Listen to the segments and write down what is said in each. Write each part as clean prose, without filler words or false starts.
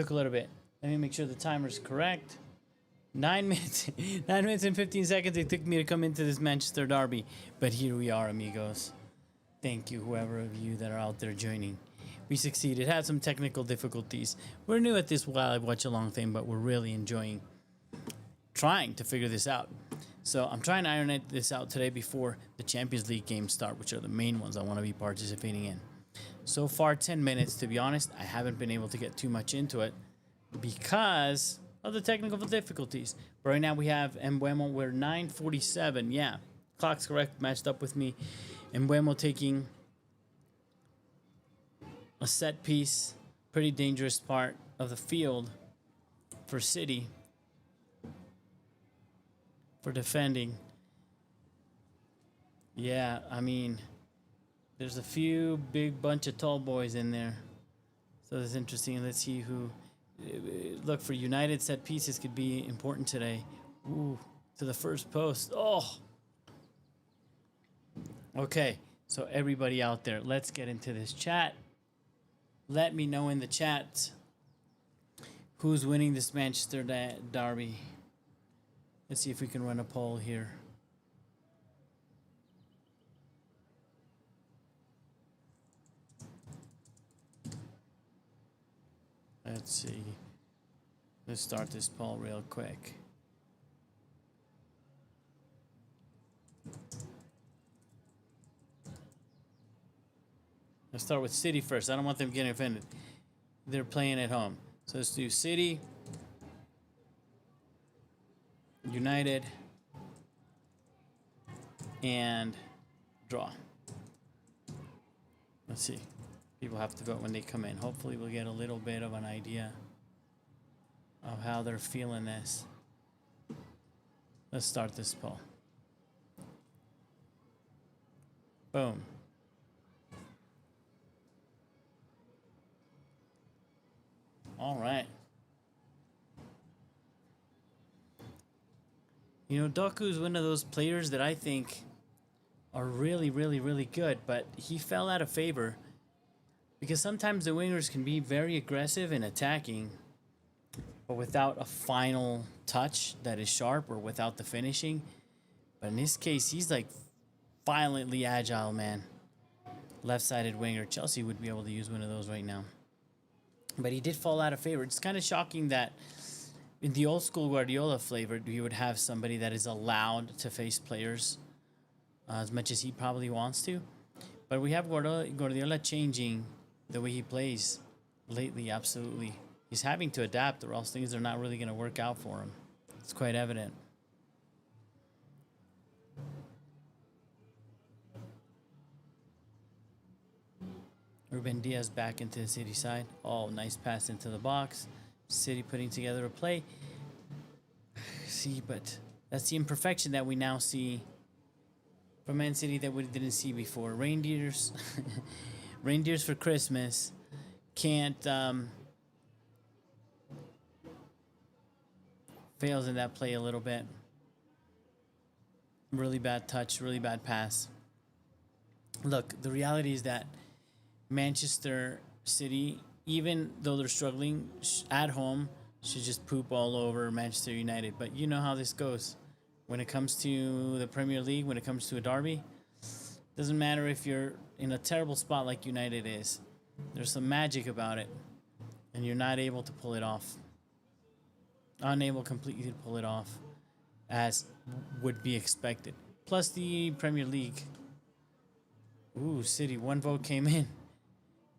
Took a little bit. Let me make sure the timer's correct. 9 minutes, 9 minutes and 15 seconds it took me to come into this Manchester derby. But here we are, amigos. Thank you, whoever of you that are out there joining. We succeeded. Had some technical difficulties. We're new at this wild watch-along thing, but we're really enjoying trying to figure this out. So I'm trying to iron this out today before the Champions League games start, which are the main ones I want to be participating in. So far, 10 minutes. To be honest, I haven't been able to get too much into it because of the technical difficulties. But right now we have Mbeumo. We're 9:47. Yeah, clock's correct. Matched up with me. Mbeumo taking a set piece. Pretty dangerous part of the field for City. For defending. Yeah, I mean, there's a few big bunch of tall boys in there. So that's interesting. Let's see who... Look, for United, set pieces could be important today. Ooh, to the first post. Oh! Okay, so everybody out there, let's get into this chat. Let me know in the chat who's winning this Manchester derby. Let's see if we can run a poll here. Let's see. Let's start this poll real quick. Let's start with City first. I don't want them getting offended. They're playing at home. So let's do City, United, and draw. Let's see. People have to vote when they come in. Hopefully we'll get a little bit of an idea of how they're feeling this. Let's start this poll. Boom. All right. You know, Doku's one of those players that I think are really, really, really good, but he fell out of favor because sometimes the wingers can be very aggressive and attacking, but without a final touch that is sharp or without the finishing. But in this case, he's like violently agile, man. Left-sided winger. Chelsea would be able to use one of those right now. But he did fall out of favor. It's kind of shocking that in the old school Guardiola flavor, you would have somebody that is allowed to face players as much as he probably wants to. But we have Guardiola changing the way he plays lately, absolutely. He's having to adapt or else things are not really going to work out for him. It's quite evident. Ruben Diaz back into the City side. Oh, nice pass into the box. City putting together a play. See, but that's the imperfection that we now see from Man City that we didn't see before. Reindeers. Reindeers for Christmas. Can't... fails in that play a little bit. Really bad touch. Really bad pass. Look, the reality is that Manchester City, even though they're struggling at home, should just poop all over Manchester United. But you know how this goes. When it comes to the Premier League, when it comes to a derby, doesn't matter if you're in a terrible spot like United is. There's some magic about it, and you're not able to pull it off. Unable completely to pull it off, as would be expected. Plus the Premier League. Ooh, City. One vote came in.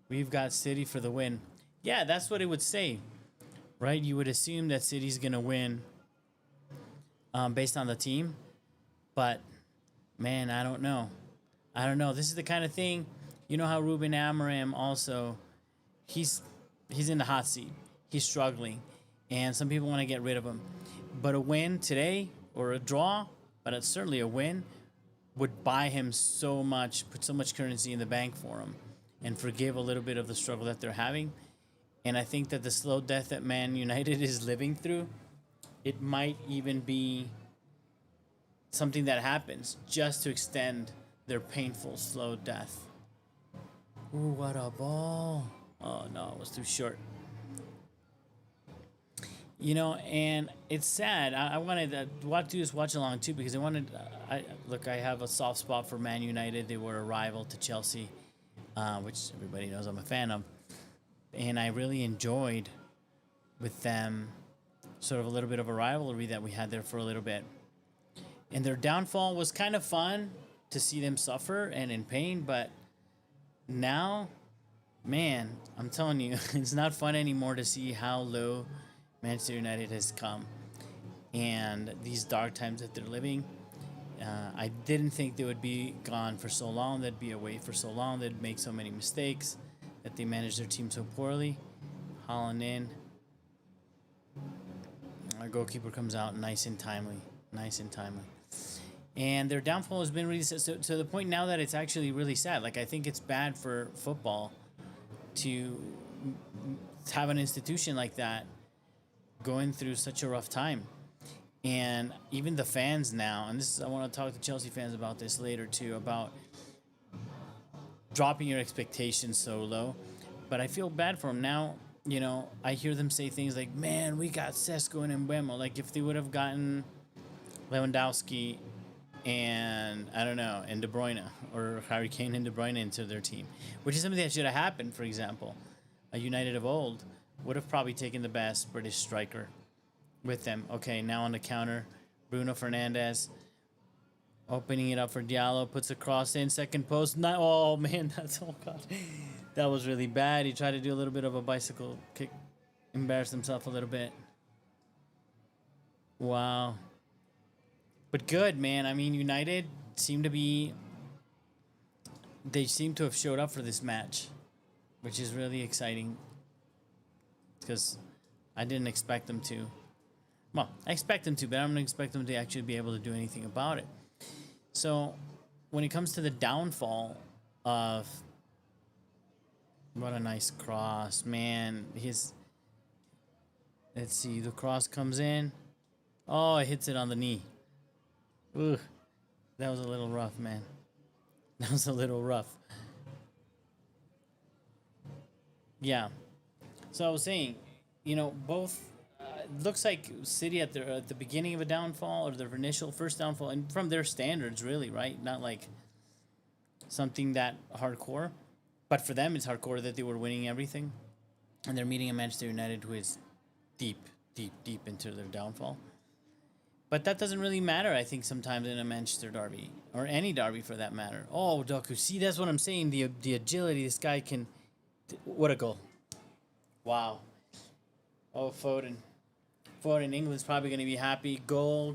We've got City for the win. Yeah, that's what it would say, right? You would assume that City's going to win based on the team. But, man, I don't know. I don't know. This is the kind of thing, you know how Ruben Amorim also, he's in the hot seat. He's struggling. And some people want to get rid of him. But a win today, or a draw, but it's certainly a win, would buy him so much, put so much currency in the bank for him, and forgive a little bit of the struggle that they're having. And I think that the slow death that Man United is living through, it might even be something that happens just to extend their painful slow death. Ooh, what a ball. Oh, no, it was too short. And it's sad. I wanted to do this watch along too because I wanted. I have a soft spot for Man United. They were a rival to Chelsea, which everybody knows I'm a fan of, and I really enjoyed with them sort of a little bit of a rivalry that we had there for a little bit. And their downfall was kind of fun to see them suffer and in pain, but now, man, I'm telling you, it's not fun anymore to see how low Manchester United has come and these dark times that they're living. I didn't think they would be gone for so long, they'd be away for so long, they'd make so many mistakes, that they managed their team so poorly. Haaland in. Our goalkeeper comes out nice and timely. And their downfall has been really to the point now that it's actually really sad. Like, I think it's bad for football to have an institution like that going through such a rough time. And even the fans now, and I want to talk to Chelsea fans about this later too, about dropping your expectations so low. But I feel bad for them now. I hear them say things like, man, we got Sesko and Mbeumo. Like, if they would have gotten Lewandowski and, I don't know, and De Bruyne, or Harry Kane and De Bruyne into their team, which is something that should have happened, for example. A United of old would have probably taken the best British striker with them. Okay, now on the counter, Bruno Fernandes opening it up for Diallo, puts a cross in, second post. Oh, man, oh, God. That was really bad. He tried to do a little bit of a bicycle kick, embarrassed himself a little bit. Wow. But good, man. I mean, United they seem to have showed up for this match, which is really exciting because I didn't expect them to. Well, I expect them to, but I don't expect them to actually be able to do anything about it. So when it comes to the downfall of... What a nice cross, man. Let's see, the cross comes in. Oh, it hits it on the knee. Ugh. That was a little rough, man. That was a little rough. Yeah. So I was saying, both... looks like City at the beginning of a downfall, or their first downfall, and from their standards, really, right? Not like something that hardcore. But for them, it's hardcore that they were winning everything. And they're meeting a Manchester United who is deep into their downfall. But that doesn't really matter, I think, sometimes in a Manchester derby. Or any derby, for that matter. Oh, Doku, see, that's what I'm saying. The agility, this guy can... What a goal. Wow. Oh, Foden. England's probably going to be happy. Goal.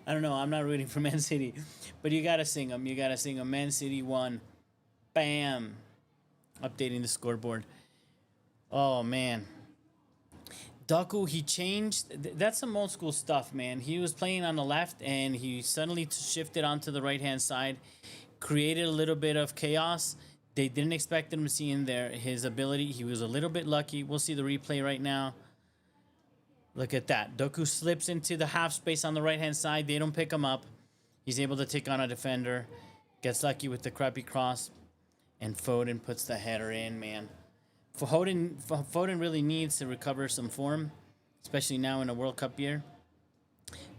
I don't know. I'm not rooting for Man City. But you got to sing them. Man City won. Bam. Updating the scoreboard. Oh, man. Doku, he changed. That's some old school stuff, man. He was playing on the left, and he suddenly shifted onto the right-hand side. Created a little bit of chaos. They didn't expect him to see in there his ability. He was a little bit lucky. We'll see the replay right now. Look at that. Doku slips into the half space on the right-hand side. They don't pick him up. He's able to take on a defender. Gets lucky with the crappy cross. And Foden puts the header in, man. Foden really needs to recover some form, especially now in a World Cup year.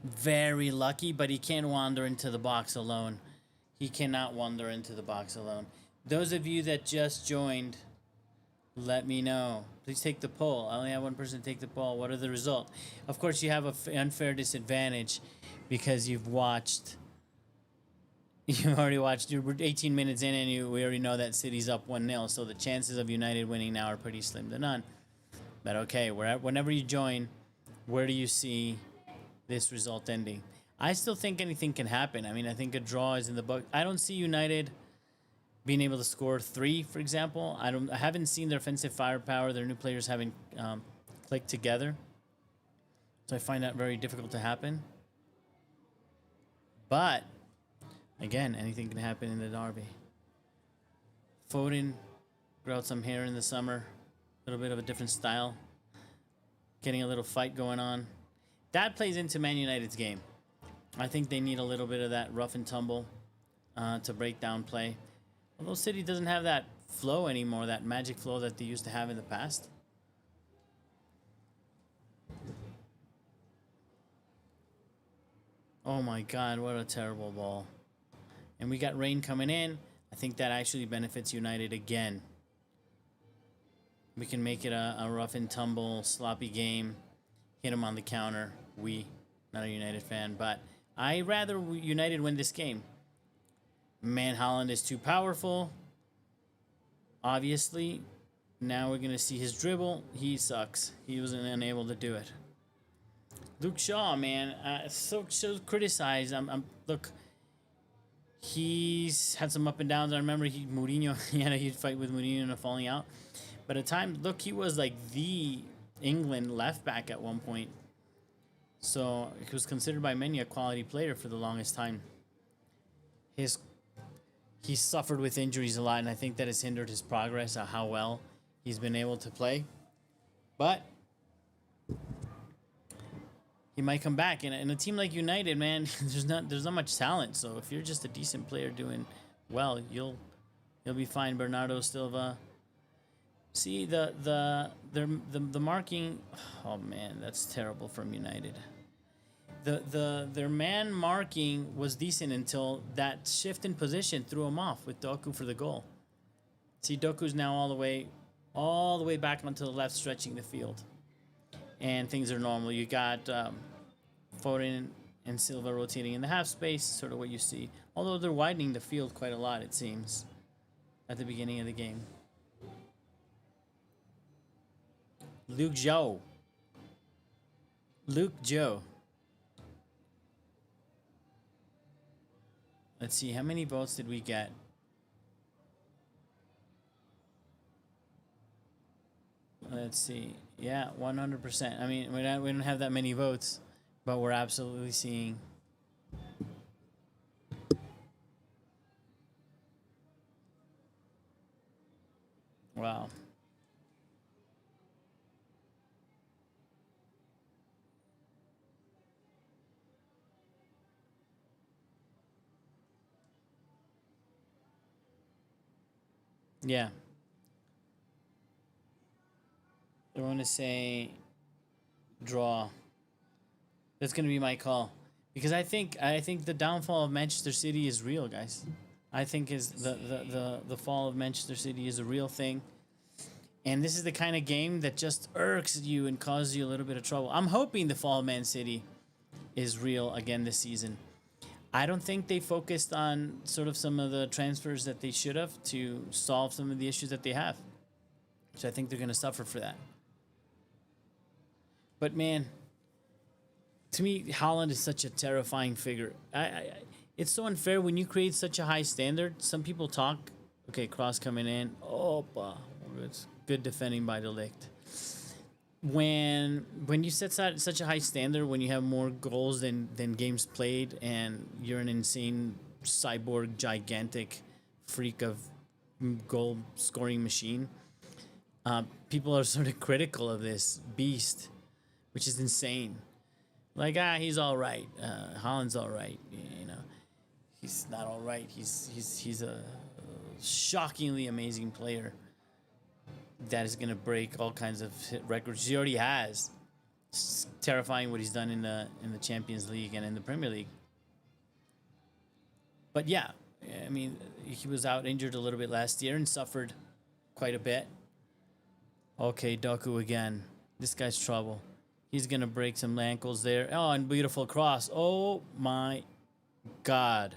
Very lucky, but he can't wander into the box alone. He cannot wander into the box alone. Those of you that just joined, let me know. Please take the poll. I only have one person take the poll. What are the results? Of course, you have an unfair disadvantage because you've already watched. You're 18 minutes in, and we already know that City's up 1-0. So the chances of United winning now are pretty slim to none. But okay, whenever you join, where do you see this result ending? I still think anything can happen. I mean, I think a draw is in the book. I don't see United being able to score 3, for example. I haven't seen their offensive firepower. Their new players haven't clicked together. So I find that very difficult to happen. But, again, anything can happen in the derby. Foden grew out some hair in the summer. A little bit of a different style. Getting a little fight going on. That plays into Man United's game. I think they need a little bit of that rough and tumble to break down play. Although City doesn't have that flow anymore, that magic flow that they used to have in the past. Oh my God, what a terrible ball. And we got rain coming in. I think that actually benefits United again. We can make it a rough and tumble, sloppy game. Hit them on the counter. Not a United fan, but I rather United win this game. Man, Haaland is too powerful. Obviously, now we're going to see his dribble. He sucks. He was unable to do it. Luke Shaw, man, so criticized. Look, he's had some up and downs. I remember Mourinho, he had a huge fight with Mourinho and a falling out. But at times, look, he was like the England left back at one point. So he was considered by many a quality player for the longest time. He suffered with injuries a lot, and I think that has hindered his progress on how well he's been able to play. But he might come back. And in a team like United, man, there's not much talent. So if you're just a decent player doing well, you'll be fine. Bernardo Silva. See the marking. Oh man, that's terrible from United. Their man marking was decent until that shift in position threw him off with Doku for the goal. See, Doku's now all the way back onto the left, stretching the field, and things are normal. You got Foden and Silva rotating in the half space, sort of what you see. Although they're widening the field quite a lot, it seems, at the beginning of the game. Luke Joe. Let's see, how many votes did we get? Let's see. Yeah, 100%. I mean, we don't have that many votes, but we're absolutely seeing. Wow. Yeah. I want to say draw. That's going to be my call, because I think the downfall of Manchester City is real, guys. I think is the fall of Manchester City is a real thing. And this is the kind of game that just irks you and causes you a little bit of trouble. I'm hoping the fall of Man City is real again this season. I don't think they focused on sort of some of the transfers that they should have to solve some of the issues that they have. So I think they're going to suffer for that. But man, to me, Haaland is such a terrifying figure. It's so unfair when you create such a high standard. Some people talk, okay, cross coming in. Oh, it's good defending by De Ligt. When you set such a high standard, when you have more goals than games played, and you're an insane cyborg, gigantic freak of goal scoring machine, people are sort of critical of this beast, which is insane. Like, he's all right. Haaland's all right. You know, he's not all right. He's a shockingly amazing player that is going to break all kinds of records. He already has. It's terrifying what he's done in the Champions League and in the Premier League. But yeah, I mean, he was out injured a little bit last year and suffered quite a bit. Okay, Doku again. This guy's trouble. He's going to break some ankles there. Oh, and beautiful cross. Oh my God.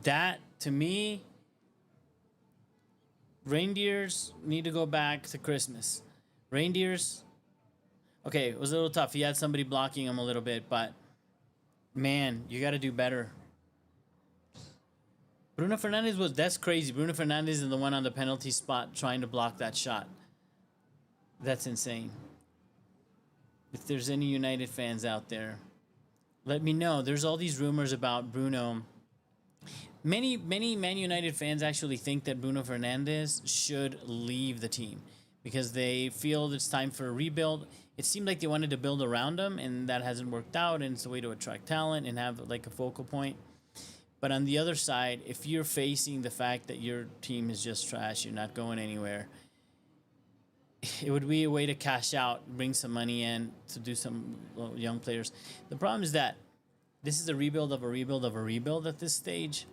That, to me, reindeers need to go back to Christmas. Reindeers, okay, it was a little tough. He had somebody blocking him a little bit, but man, you got to do better. Bruno Fernandes that's crazy. Bruno Fernandes is the one on the penalty spot trying to block that shot. That's insane. If there's any United fans out there, let me know. There's all these rumors about Bruno. Many Man United fans actually think that Bruno Fernandes should leave the team because they feel it's time for a rebuild. It seemed like they wanted to build around him, and that hasn't worked out, and it's a way to attract talent and have like a focal point. But on the other side, if you're facing the fact that your team is just trash, you're not going anywhere, it would be a way to cash out, bring some money in to do some young players. The problem is that this is a rebuild of a rebuild of a rebuild at this stage,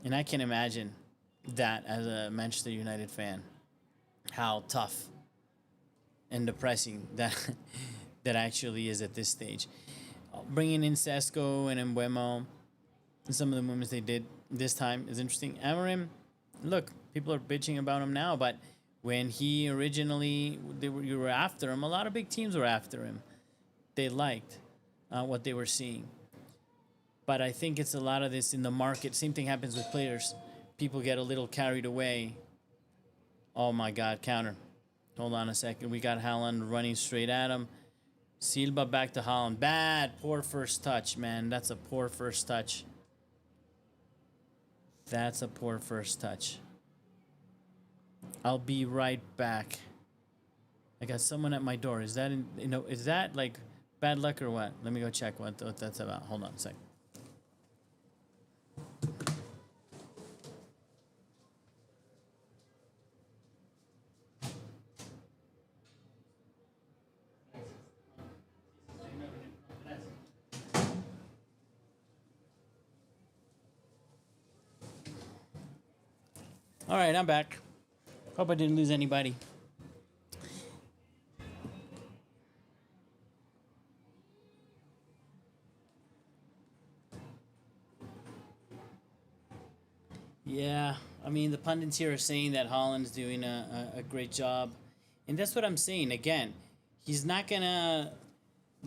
and I can imagine that as a Manchester United fan, how tough and depressing that that actually is at this stage. Bringing in Sesko and Mbuemo, and some of the movements they did this time is interesting. Amarim, look, people are bitching about him now, but when he originally you were after him, a lot of big teams were after him. They liked what they were seeing. But I think it's a lot of this in the market. Same thing happens with players. People get a little carried away. Oh my God, counter. Hold on a second. We got Haaland running straight at him. Silva back to Haaland. Bad. Poor first touch, man. That's a poor first touch. That's a poor first touch. I'll be right back. I got someone at my door. Is that, is that like bad luck or what? Let me go check what that's about. Hold on a sec. All right, I'm back. Hope I didn't lose anybody. Yeah, I mean, the pundits here are saying that Holland's doing a great job. And that's what I'm saying. Again, he's not going to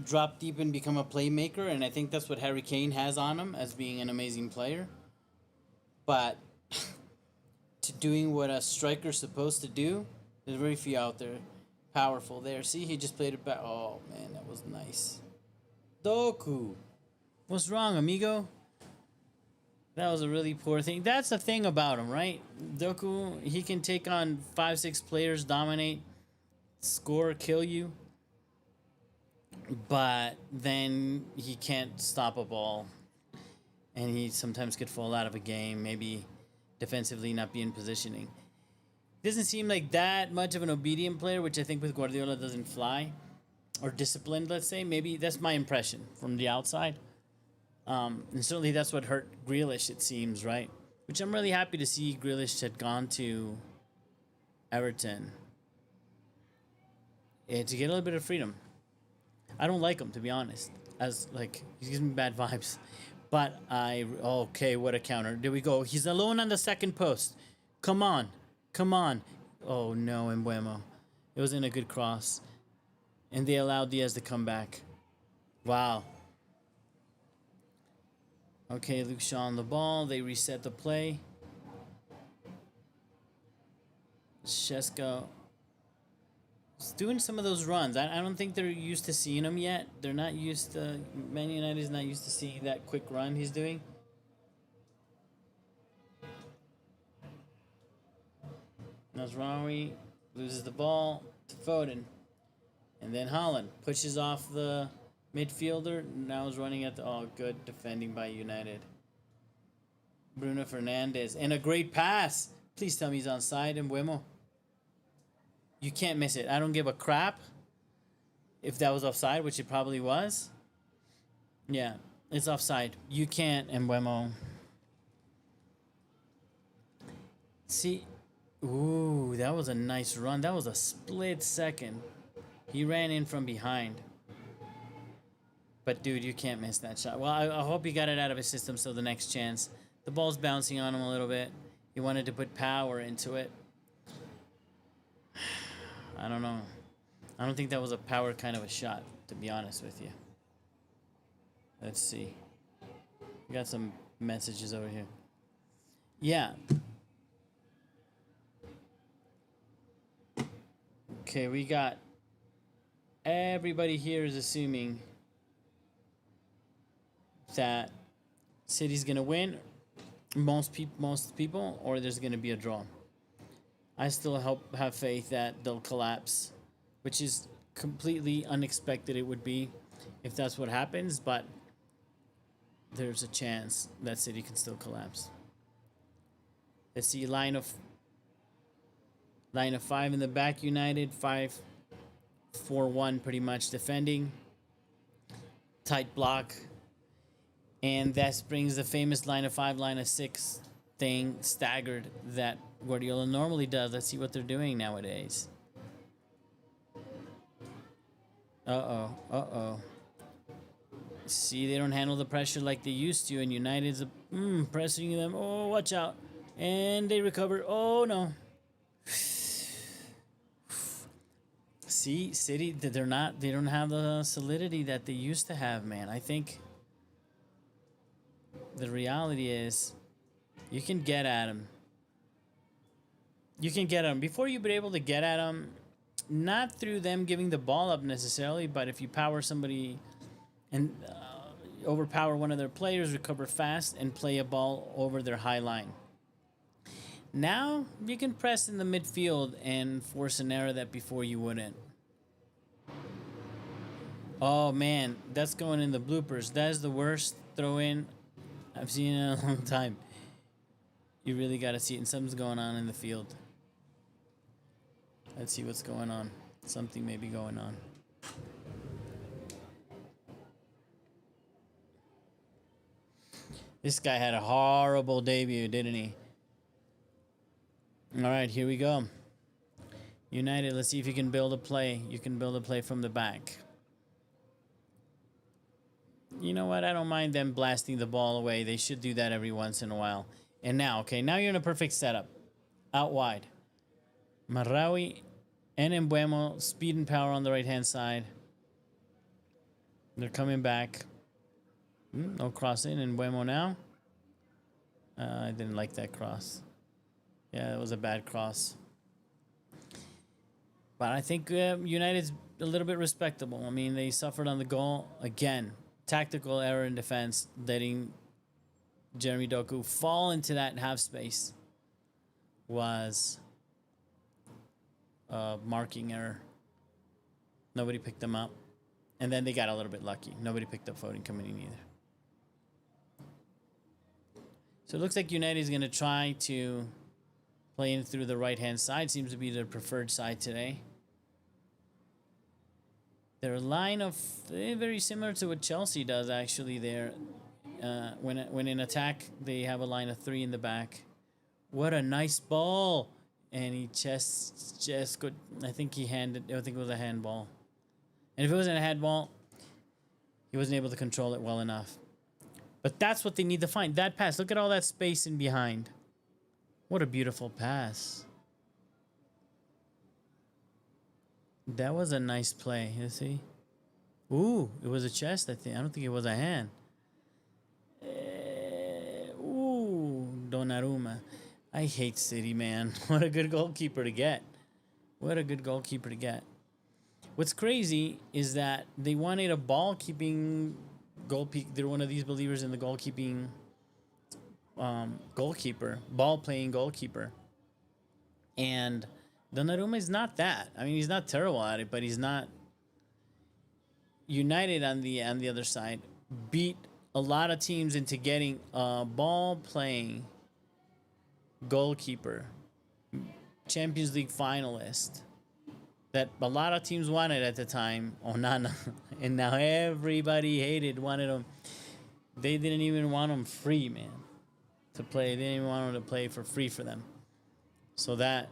drop deep and become a playmaker. And I think that's what Harry Kane has on him as being an amazing player. But to doing what a striker's supposed to do, there's very few out there powerful there. See, he just played it back. Oh, man, that was nice. Doku. What's wrong, amigo? That was a really poor thing. That's the thing about him, right? Doku, he can take on 5-6 players, dominate, score, kill you. But then he can't stop a ball. And he sometimes could fall out of a game, maybe defensively not be in positioning. Doesn't seem like that much of an obedient player, which I think with Guardiola doesn't fly. Or disciplined, let's say. Maybe that's my impression from the outside. And certainly that's what hurt Grealish, it seems, right? Which I'm really happy to see Grealish had gone to Everton. To get a little bit of freedom. I don't like him, to be honest. As, like, he gives me bad vibes. But okay, what a counter. There we go. He's alone on the second post. Come on. Come on. Oh, no, Mbuemo. It wasn't a good cross. And they allowed Diaz to come back. Wow. Okay, Luke Shaw on the ball. They reset the play. Shesko is doing some of those runs. I don't think they're used to seeing him yet. They're not used to... Man United is not used to seeing that quick run he's doing. Nasraoui loses the ball to Foden. And then Haaland pushes off the midfielder. Now is running at the... Oh, good defending by United. Bruno Fernandes. And a great pass. Please tell me he's onside. And Mbuemo. You can't miss it. I don't give a crap if that was offside, which it probably was. Yeah, it's offside. You can't, Mbuemo. See... Ooh, that was a nice run. That was a split second. He ran in from behind. But, dude, you can't miss that shot. Well, I hope he got it out of his system so the next chance. The ball's bouncing on him a little bit. He wanted to put power into it. I don't know. I don't think that was a power kind of a shot, to be honest with you. Let's see. We got some messages over here. Yeah. Okay, we got... Everybody here is assuming that City's going to win, most people, or there's going to be a draw. I still have faith that they'll collapse, which is completely unexpected it would be if that's what happens, but there's a chance that City can still collapse. Let's see, line of five in the back. United 5-4-1, pretty much defending. Tight block, and that brings the famous line of five, line of six thing staggered that Guardiola normally does. Let's see what they're doing nowadays. See, they don't handle the pressure like they used to, and United's pressing them. Oh, watch out. And they recover. Oh, no. See, City, they don't have the solidity that they used to have, man. I think the reality is you can get at them. You can get at them. Before you've been able to get at them, not through them giving the ball up necessarily, but if you power somebody and overpower one of their players, recover fast, and play a ball over their high line. Now you can press in the midfield and force an error that before you wouldn't. Oh man, that's going in the bloopers. That is the worst throw in I've seen in a long time. You really got to see it, and something's going on in the field. Let's see what's going on. Something may be going on. This guy had a horrible debut, didn't he? All right, here we go. United, let's see if you can build a play. You can build a play from the back. You know what? I don't mind them blasting the ball away. They should do that every once in a while. And now, okay, now you're in a perfect setup. Out wide. Marawi and Mbuemo, speed and power on the right-hand side. They're coming back. No cross in. Mbuemo now. I didn't like that cross. Yeah, it was a bad cross. But I think United's a little bit respectable. I mean, they suffered on the goal. Again, tactical error in defense, letting Jeremy Doku fall into that half space was a marking error. Nobody picked them up. And then they got a little bit lucky. Nobody picked up Foden coming in either. So it looks like United is going to try to play in through the right-hand side. Seems to be their preferred side today. Their line of very similar to what Chelsea does actually. There, when in attack they have a line of three in the back. What a nice ball! And he just good. I think he handed. I think it was a handball. And if it wasn't a handball, he wasn't able to control it well enough. But that's what they need to find. That pass. Look at all that space in behind. What a beautiful pass. That was a nice play. You see? Ooh, it was a chest, I think. I don't think it was a hand. Ooh, Donnarumma. I hate City, man. What a good goalkeeper to get. What a good goalkeeper to get. What's crazy is that they wanted a ball-keeping goalkeeper. They're one of these believers in the goalkeeping goalkeeper, ball-playing goalkeeper. And Donnarumma is not that. I mean, he's not terrible at it, but he's not. United on the other side beat a lot of teams into getting a ball-playing goalkeeper, Champions League finalist, that a lot of teams wanted at the time. Onana, and now everybody wanted him. They didn't even want him free, man, to play. They didn't even want him to play for free for them. So that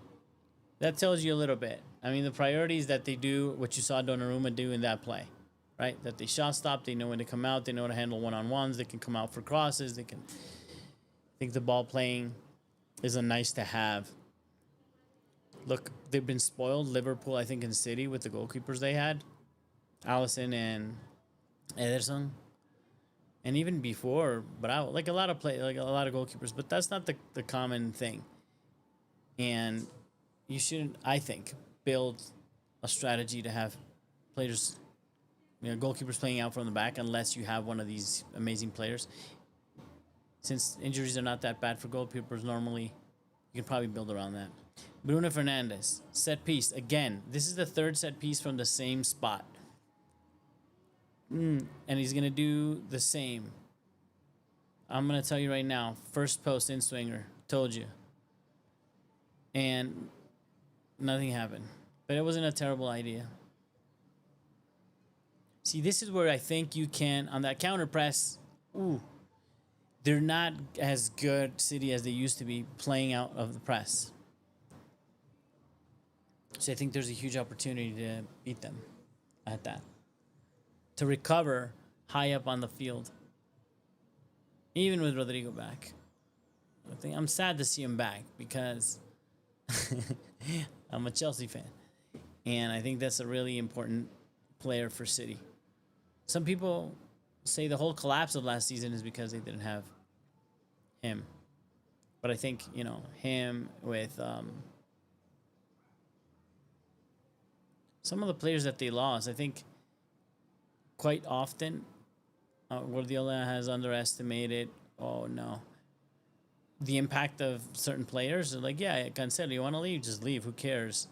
tells you a little bit. I mean, the priorities that they do, what you saw Donnarumma do in that play, right? That they shot stop, they know when to come out, they know how to handle one-on-ones, they can come out for crosses, they can. I think the ball playing is a nice to have. Look, they've been spoiled. Liverpool, I think, in City with the goalkeepers they had, Alisson and Ederson, and even before, but a lot of goalkeepers. But that's not the common thing. And you shouldn't, I think, build a strategy to have players, goalkeepers playing out from the back unless you have one of these amazing players. Since injuries are not that bad for goalkeepers normally, you can probably build around that. Bruno Fernandes, set piece. Again, this is the third set piece from the same spot. And he's going to do the same. I'm gonna tell you right now. First post in swinger. Told you. And nothing happened. But it wasn't a terrible idea. See, this is where I think you can, on that counter press, ooh, they're not as good City as they used to be playing out of the press. So I think there's a huge opportunity to beat them at that. To recover high up on the field. Even with Rodrigo back. I'm sad to see him back because I'm a Chelsea fan. And I think that's a really important player for City. Some people say the whole collapse of last season is because they didn't have him. But I think, him with some of the players that they lost, I think quite often Guardiola has underestimated, the impact of certain players. Like, yeah, Cancelo, you want to leave? Just leave. Who cares?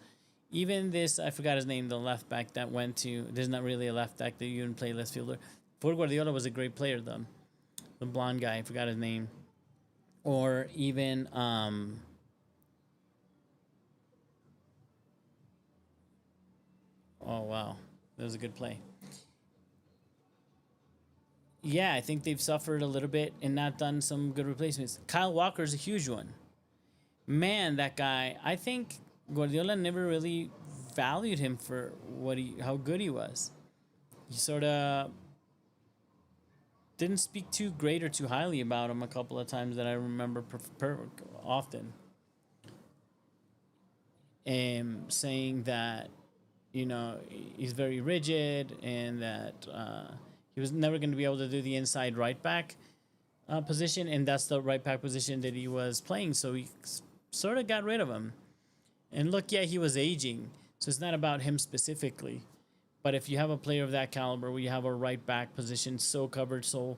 Even this, I forgot his name, the left back that went to, there's not really a left back that you even play left fielder. For Guardiola was a great player, though. The blonde guy, I forgot his name. Or even, oh, wow. That was a good play. Yeah, I think they've suffered a little bit and not done some good replacements. Kyle Walker's a huge one. Man, that guy, I think Guardiola never really valued him for how good he was. He sort of didn't speak too great or too highly about him a couple of times that I remember often. Saying that, he's very rigid and that he was never going to be able to do the inside right back position, and that's the right back position that he was playing, so he sort of got rid of him. And look, yeah, he was aging, so it's not about him specifically. But if you have a player of that caliber where you have a right back position so covered, so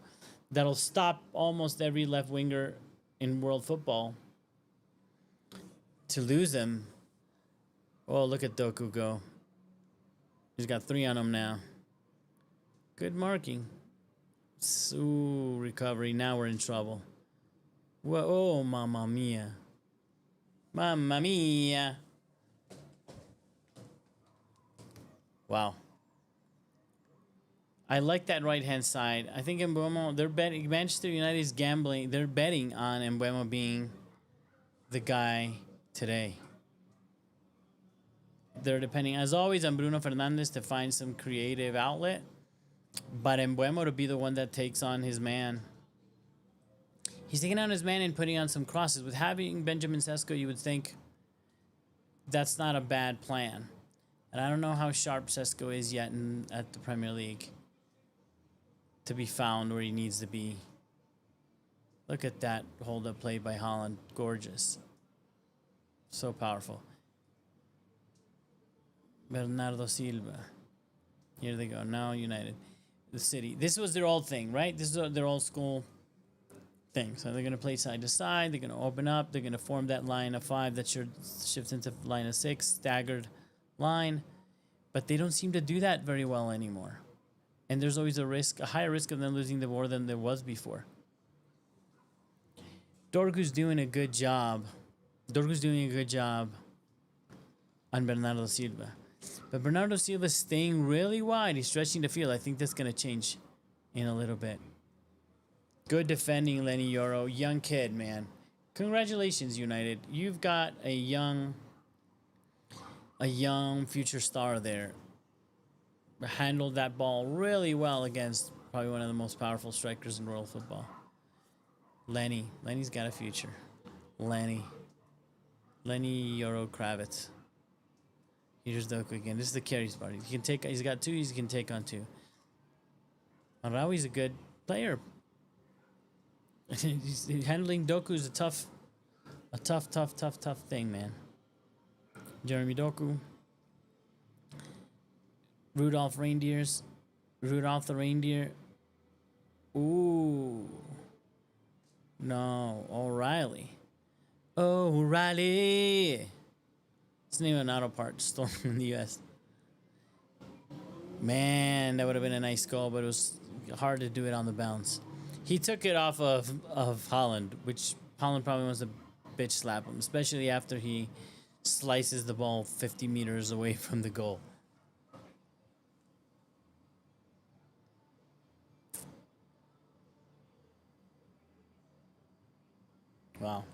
that'll stop almost every left winger in world football, to lose him, oh, look at Doku go. He's got 3 on him now. Good marking. Ooh, recovery. Now we're in trouble. Whoa, oh, mamma mia. Mamma mia. Wow. I like that right-hand side. I think Mbeumo, they're betting, Manchester United is gambling. They're betting on Mbeumo being the guy today. They're depending, as always, on Bruno Fernandes to find some creative outlet. But Mbeumo to be the one that takes on his man. He's taking on his man and putting on some crosses. With having Benjamin Sesko, you would think that's not a bad plan. And I don't know how sharp Sesko is yet at the Premier League to be found where he needs to be. Look at that hold-up play by Haaland. Gorgeous. So powerful. Bernardo Silva. Here they go. Now United. The City. This was their old thing, right? This is their old school thing. So they're going to play side to side. They're going to open up. They're going to form that line of 5 that shifts into line of 6. Staggered line. But they don't seem to do that very well anymore. And there's always a higher risk of them losing the war than there was before. Dorgu's doing a good job. On Bernardo Silva. But Bernardo Silva is staying really wide. He's stretching the field. I think that's going to change in a little bit. Good defending, Lenny Yoro. Young kid, man. Congratulations, United. You've got a young future star there. Handled that ball really well against probably one of the most powerful strikers in world football. Lenny's got a future. Lenny Yoro Kravitz. Here's Doku again. This is the carries part. He's got 2. He can take on 2. Arawi's a good player. Handling Doku is a tough thing, man. Jeremy Doku. Rudolph the Reindeer. Ooh. No. O'Reilly. O'Reilly. It's the name of an auto part store in the U.S. Man, that would have been a nice goal, but it was hard to do it on the bounce. He took it off of Haaland, which Haaland probably wants to bitch slap him, especially after he slices the ball 50 meters away from the goal. Wow.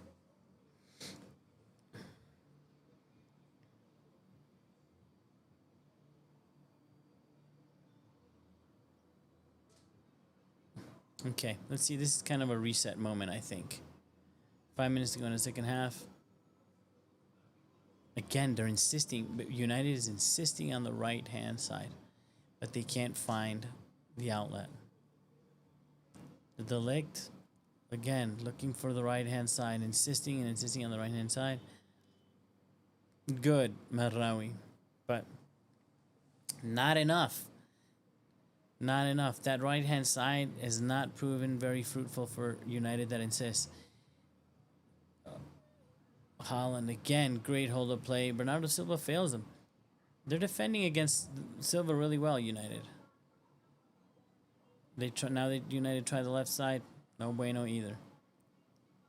Okay, let's see. This is kind of a reset moment, I think. 5 minutes to go in the second half. Again, they're insisting, but United is insisting on the right-hand side, but they can't find the outlet. The Delict, again, looking for the right-hand side, insisting and insisting on the right-hand side. Good, Marraoui, but not enough. Not enough. That right-hand side has not proven very fruitful for United that insists. Haaland, again, great hold of play. Bernardo Silva fails them. They're defending against Silva really well, United. United try the left side. No bueno either.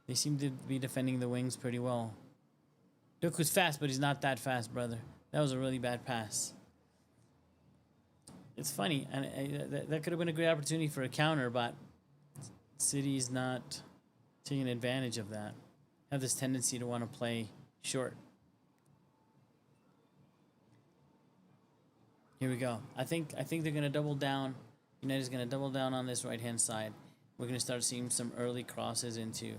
They seem to be defending the wings pretty well. Doku's fast, but he's not that fast, brother. That was a really bad pass. It's funny, and that could have been a great opportunity for a counter, but City's not taking advantage of that. Have this tendency to want to play short. Here we go. I think they're going to double down. United's going to double down on this right-hand side. We're going to start seeing some early crosses into,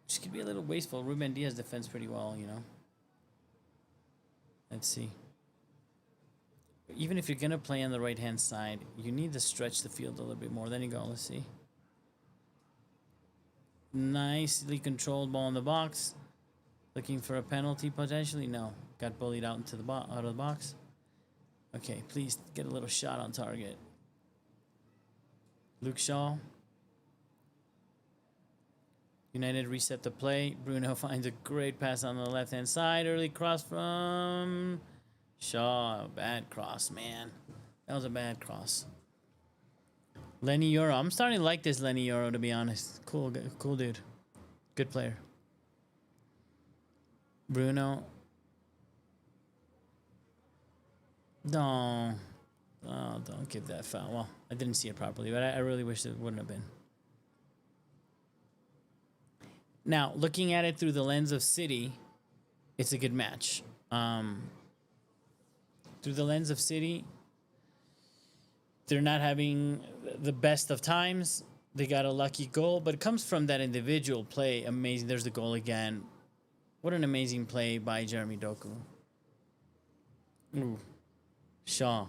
which could be a little wasteful. Ruben Diaz defends pretty well, you know. Let's see. Even if you're going to play on the right-hand side, you need to stretch the field a little bit more. Then you go, let's see. Nicely controlled ball in the box. Looking for a penalty potentially? No. Got bullied out into the out of the box. Okay, please get a little shot on target. Luke Shaw. United reset the play. Bruno finds a great pass on the left-hand side. Early cross from Shaw. Bad cross, man. That was a bad cross. Lenny Yoro. I'm starting to like this Lenny Yoro, to be honest. Cool dude. Good player. Bruno. No. Oh, don't give that foul. Well, I didn't see it properly, but I really wish it wouldn't have been. Now, looking at it through the lens of City, it's a good match. Through the lens of City, they're not having the best of times. They got a lucky goal, but it comes from that individual play. Amazing. There's the goal again. What an amazing play by Jeremy Doku. Ooh. Shaw.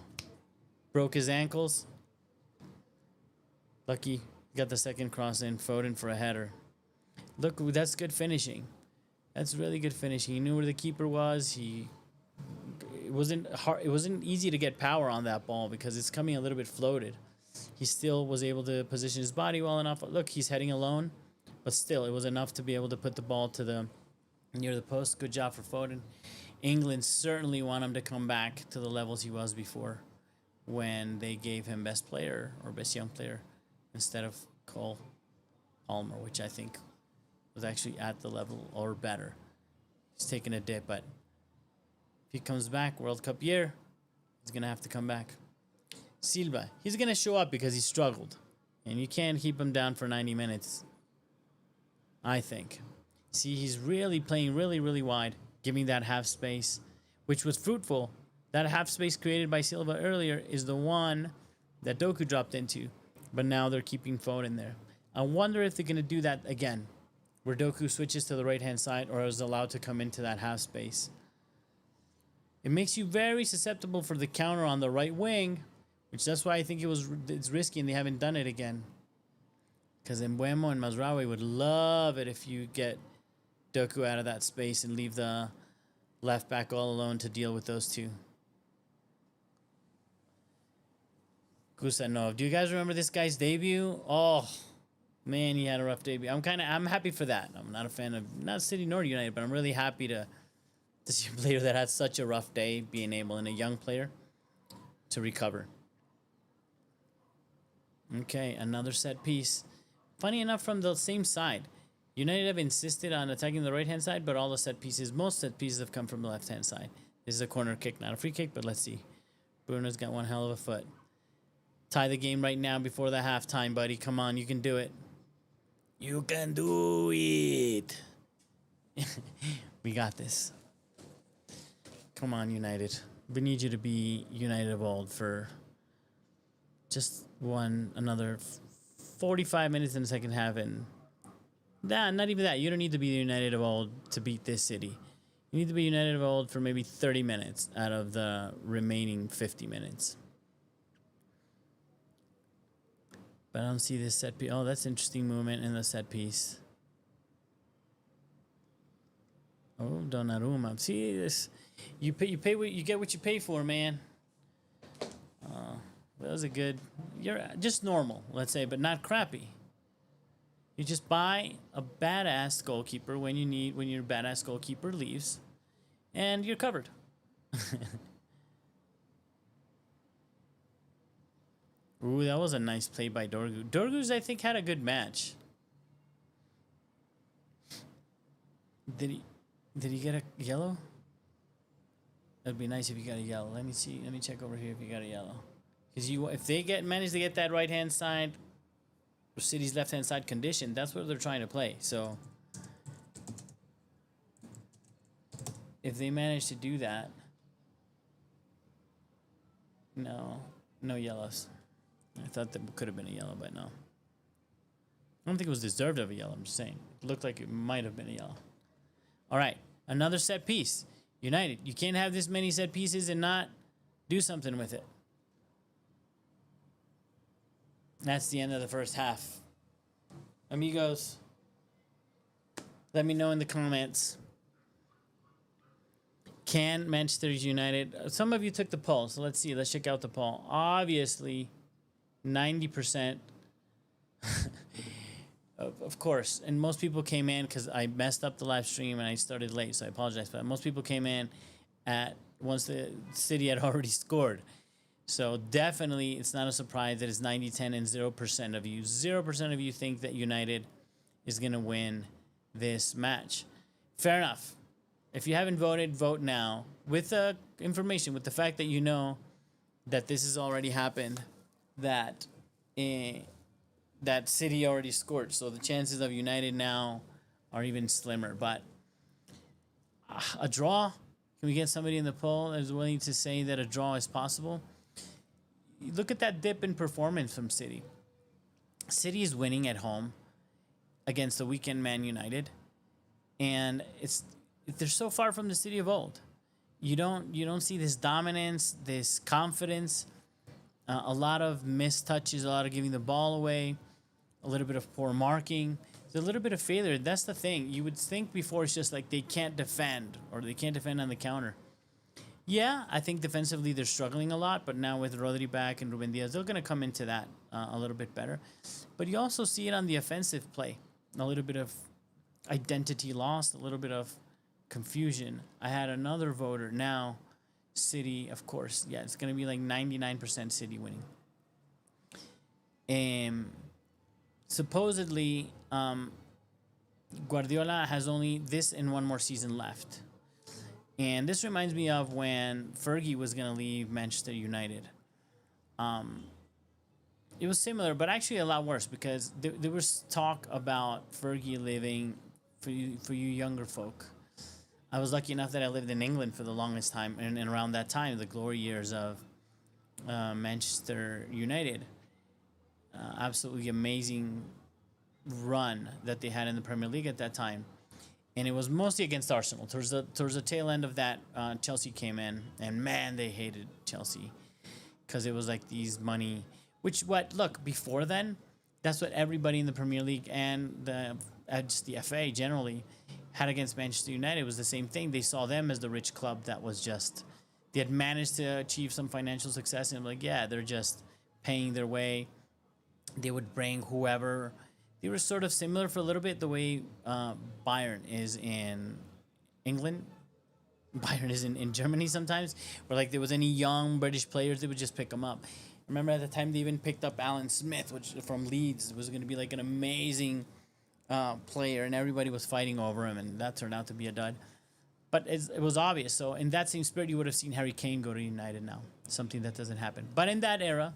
Broke his ankles. Lucky. Got the second cross in. Foden for a header. Look, that's good finishing. That's really good finishing. He knew where the keeper was. It wasn't hard. It wasn't easy to get power on that ball because it's coming a little bit floated. He still was able to position his body well enough. Look, he's heading alone, but still, it was enough to be able to put the ball to near the post. Good job for Foden. England certainly want him to come back to the levels he was before, when they gave him best player or best young player instead of Cole Palmer, which I think was actually at the level or better. He's taking a dip, but if he comes back, World Cup year, he's going to have to come back. Silva, he's going to show up because he struggled. And you can't keep him down for 90 minutes, I think. See, he's really playing really, really wide, giving that half space, which was fruitful. That half space created by Silva earlier is the one that Doku dropped into. But now they're keeping Foden there. I wonder if they're going to do that again, where Doku switches to the right-hand side or is allowed to come into that half space. It makes you very susceptible for the counter on the right wing, which that's why I think it's risky and they haven't done it again. Because Mbuemo and Mazraoui would love it if you get Doku out of that space and leave the left back all alone to deal with those two. Gusanov. Do you guys remember this guy's debut? Oh, man, he had a rough debut. I'm happy for that. I'm not a fan of not City nor United, but I'm really happy to see a player that had such a rough day being able, and a young player, to recover. Okay, another set piece. Funny enough, from the same side. United have insisted on attacking the right-hand side, but all the set pieces, most set pieces have come from the left-hand side. This is a corner kick, not a free kick, but let's see. Bruno's got one hell of a foot. Tie the game right now before the halftime, buddy. Come on, you can do it. You can do it. We got this. Come on, United. We need you to be United of old for just another 45 minutes in the second half, and not even that. You don't need to be the United of old to beat this city. You need to be United of old for maybe 30 minutes out of the remaining 50 minutes. But I don't see this set piece. Oh, that's interesting movement in the set piece. Oh, Donnarumma. See this? You pay what you get what you pay for, man. That was a good. You're just normal, let's say, but not crappy. You just buy a badass goalkeeper when your badass goalkeeper leaves, and you're covered. Ooh, that was a nice play by Dorgu. Dorgu's, I think, had a good match. Did he get a yellow? That'd be nice if you got a yellow. Let me see. Let me check over here if you got a yellow. Because if they manage to get that right hand side, or City's left hand side condition, that's what they're trying to play. So if they manage to do that, no yellows. I thought that could have been a yellow, but no. I don't think it was deserved of a yellow. I'm just saying. It looked like it might have been a yellow. All right, another set piece. United, you can't have this many set pieces and not do something with it. That's the end of the first half. Amigos, let me know in the comments. Can Manchester United... Some of you took the poll, so let's see. Let's check out the poll. Obviously, 90%... Of course, and most people came in because I messed up the live stream and I started late, so I apologize. But most people came in once the City had already scored. So definitely, it's not a surprise that it's 90-10 and 0% of you. 0% of you think that United is going to win this match. Fair enough. If you haven't voted, vote now. With the information, with the fact that you know that this has already happened, that City already scored. So the chances of United now are even slimmer. But a draw? Can we get somebody in the poll that is willing to say that a draw is possible? Look at that dip in performance from City. City is winning at home against the weekend Man United. And they're so far from the City of old. You don't see this dominance, this confidence, a lot of missed touches, a lot of giving the ball away, a little bit of poor marking. There's a little bit of failure. That's the thing. You would think before it's just like they can't defend or they can't defend on the counter. Yeah, I think defensively they're struggling a lot, but now with Rodri back and Ruben Diaz, they're going to come into that a little bit better. But you also see it on the offensive play. A little bit of identity lost, a little bit of confusion. I had another voter. Now, City, of course. Yeah, it's going to be like 99% City winning. Supposedly, Guardiola has only this and one more season left. And this reminds me of when Fergie was going to leave Manchester United. It was similar, but actually a lot worse because there was talk about Fergie leaving for you younger folk. I was lucky enough that I lived in England for the longest time, and around that time, the glory years of Manchester United. Absolutely amazing run that they had in the Premier League at that time. And it was mostly against Arsenal. Towards the tail end of that, Chelsea came in, and man, they hated Chelsea because it was like these money. Look, before then, that's what everybody in the Premier League and just the FA generally had against Manchester United. It was the same thing. They saw them as the rich club that was just, they had managed to achieve some financial success, and like, yeah, they're just paying their way. They would bring whoever. They were sort of similar for a little bit the way Bayern is in England. Bayern is in Germany sometimes, where like there was any young British players, they would just pick them up. Remember at the time they even picked up Alan Smith, which from Leeds was going to be like an amazing player, and everybody was fighting over him, and that turned out to be a dud. But it was obvious. So in that same spirit, you would have seen Harry Kane go to United now, something that doesn't happen. But in that era,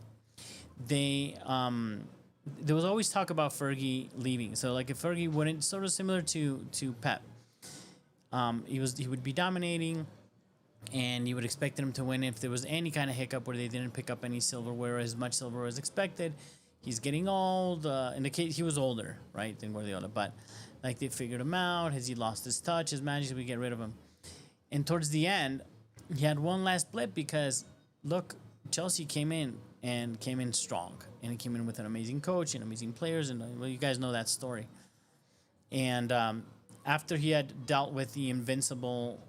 they there was always talk about Fergie leaving. So like if Fergie wouldn't, sort of similar to Pep, he would be dominating, and you would expect him to win. If there was any kind of hiccup where they didn't pick up any silverware, as much silverware as expected, he's getting old. In the case, he was older, right, than Guardiola, but like they figured him out. Has he lost his touch? His magic? We get rid of him. And towards the end, he had one last blip because, look, Chelsea came in strong, and he came in with an amazing coach and amazing players, and well, you guys know that story. And after he had dealt with the invincible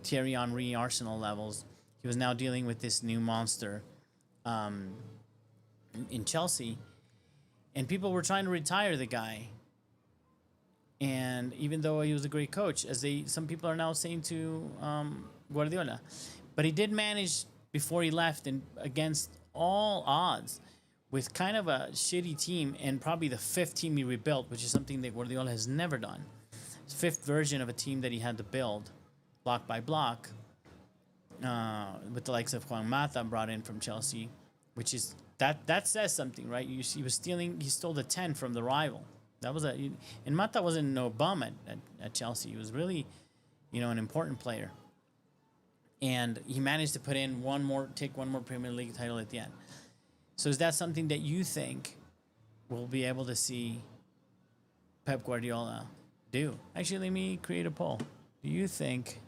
Thierry Henry Arsenal levels, he was now dealing with this new monster in Chelsea, and people were trying to retire the guy. And even though he was a great coach, some people are now saying to Guardiola, but he did manage before he left, and against all odds, with kind of a shitty team, and probably the fifth team he rebuilt, which is something that Guardiola has never done. Fifth version of a team that he had to build, block by block, with the likes of Juan Mata brought in from Chelsea, which is that says something, right? He stole the 10 from the rival. And Mata wasn't no bum at Chelsea. He was really, an important player. And he managed to take one more Premier League title at the end. So is that something that you think we'll be able to see Pep Guardiola do? Actually, let me create a poll. Do you think...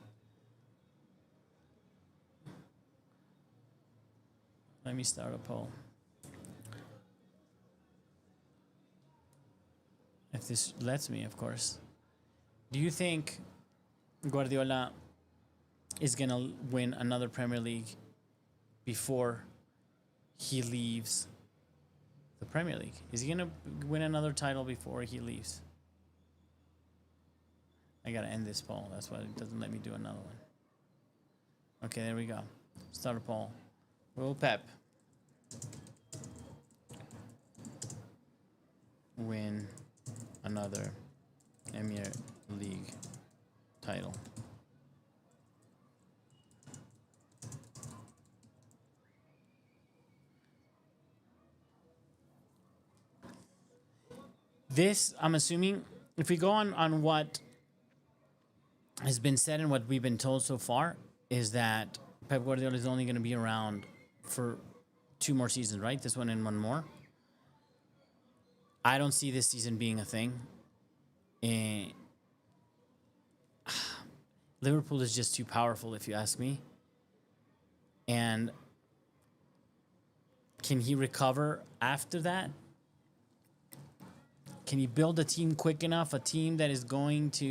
Let me start a poll. If this lets me, of course. Do you think Guardiola is going to win another Premier League before he leaves the Premier League? Is he going to win another title before he leaves? I got to end this poll. That's why it doesn't let me do another one. Okay, there we go. Start a poll. Will Pep win another Premier League title? This, I'm assuming, if we go on what has been said and what we've been told so far, is that Pep Guardiola is only going to be around for 2 more seasons, right? This one and one more. I don't see this season being a thing. Liverpool is just too powerful, if you ask me. And can he recover after that? Can he build a team quick enough? A team that is gonna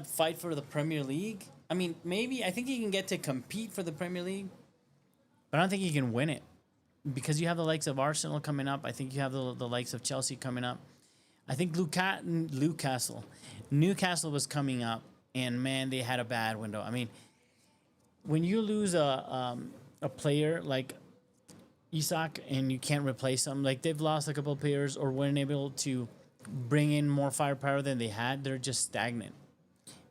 fight for the Premier League? I mean, maybe. I think he can get to compete for the Premier League, but I don't think he can win it, because you have the likes of Arsenal coming up. I think you have the likes of Chelsea coming up. I think Newcastle was coming up, and man, they had a bad window. I mean, when you lose a player like Isak and you can't replace them, like they've lost a couple of players or weren't able to bring in more firepower than they had, they're just stagnant.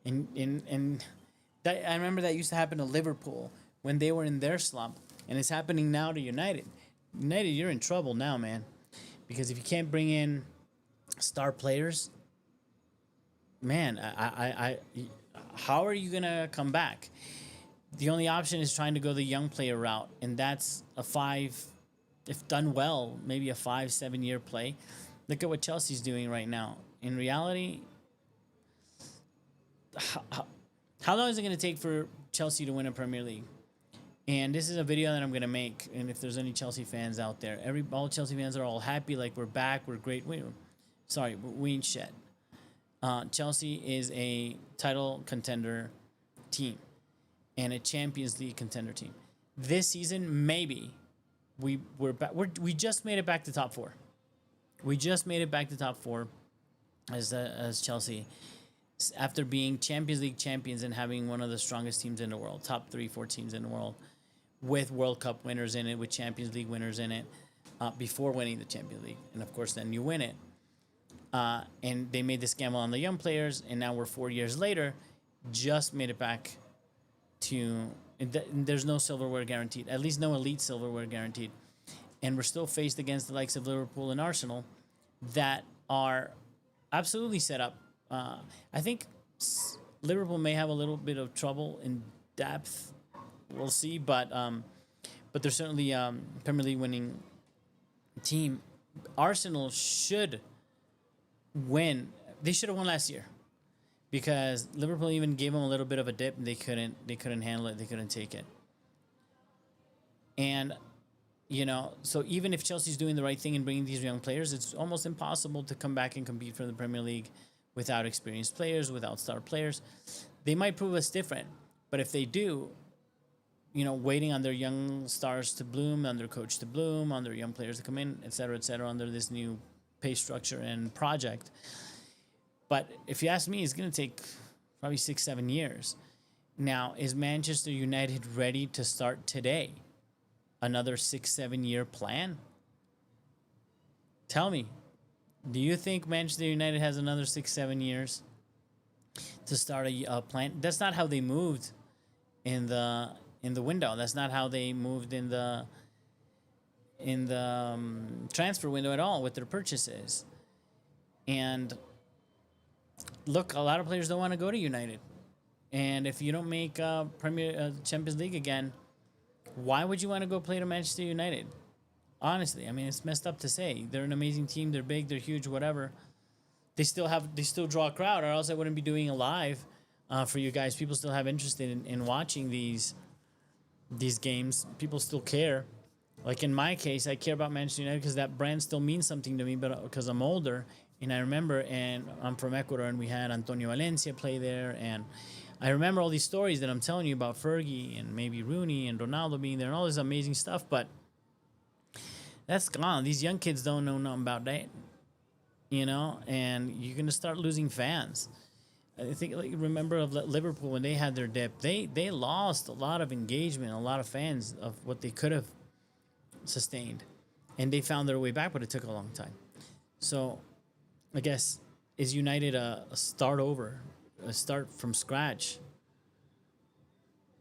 And that, I remember that used to happen to Liverpool when they were in their slump, and it's happening now to United. United, you're in trouble now, man, because if you can't bring in star players, man, how are you gonna come back? The only option is trying to go the young player route, and that's if done well, maybe a 5-7 year play. Look at what Chelsea's doing right now. In reality, how long is it going to take for Chelsea to win a Premier League? And this is a video that I'm going to make, and if there's any Chelsea fans out there, all Chelsea fans are all happy, like we're back, we're great. We ain't shit. Chelsea is a title contender team and a Champions League contender team. This season, maybe we just made it back to top 4. We just made it back to top 4 as Chelsea, after being Champions League champions and having one of the strongest teams in the world, top 3-4 teams in the world. with World Cup winners in it, with Champions League winners in it, before winning the Champions League. And of course, then you win it. And they made this gamble on the young players, and now we're 4 years later, just made it back to. There's no silverware guaranteed, at least no elite silverware guaranteed. And we're still faced against the likes of Liverpool and Arsenal that are absolutely set up. I think Liverpool may have a little bit of trouble in depth. We'll see, but they're certainly Premier League winning team. Arsenal should win. They should have won last year because Liverpool even gave them a little bit of a dip. And they couldn't handle it. They couldn't take it. And so even if Chelsea's doing the right thing in bringing these young players, it's almost impossible to come back and compete for the Premier League without experienced players, without star players. They might prove us different, but if they do, waiting on their young stars to bloom, on their coach to bloom, on their young players to come in, et cetera, under this new pay structure and project. But if you ask me, it's going to take probably 6-7 years. Now, is Manchester United ready to start today? Another 6-7 year plan? Tell me, do you think Manchester United has another 6-7 years to start a plan? That's not how they moved in the window. That's not how they moved in the transfer window at all with their purchases. And look, a lot of players don't want to go to United. And if you don't make Champions League again, why would you want to go play to Manchester United? Honestly, I mean, it's messed up to say. They're an amazing team. They're big. They're huge. Whatever. They still draw a crowd, or else I wouldn't be doing a live for you guys. People still have interest in watching these games. People still care. Like in my case, I care about Manchester United because that brand still means something to me. But because I'm older, and I remember, and I'm from Ecuador, and we had Antonio Valencia play there, and I remember all these stories that I'm telling you about Fergie and maybe Rooney and Ronaldo being there and all this amazing stuff, but that's gone. These young kids don't know nothing about that, and you're going to start losing fans. I think, remember of Liverpool when they had their dip, they lost a lot of engagement, a lot of fans of what they could have sustained, and they found their way back, but it took a long time. So I guess, is United a start over? A start from scratch?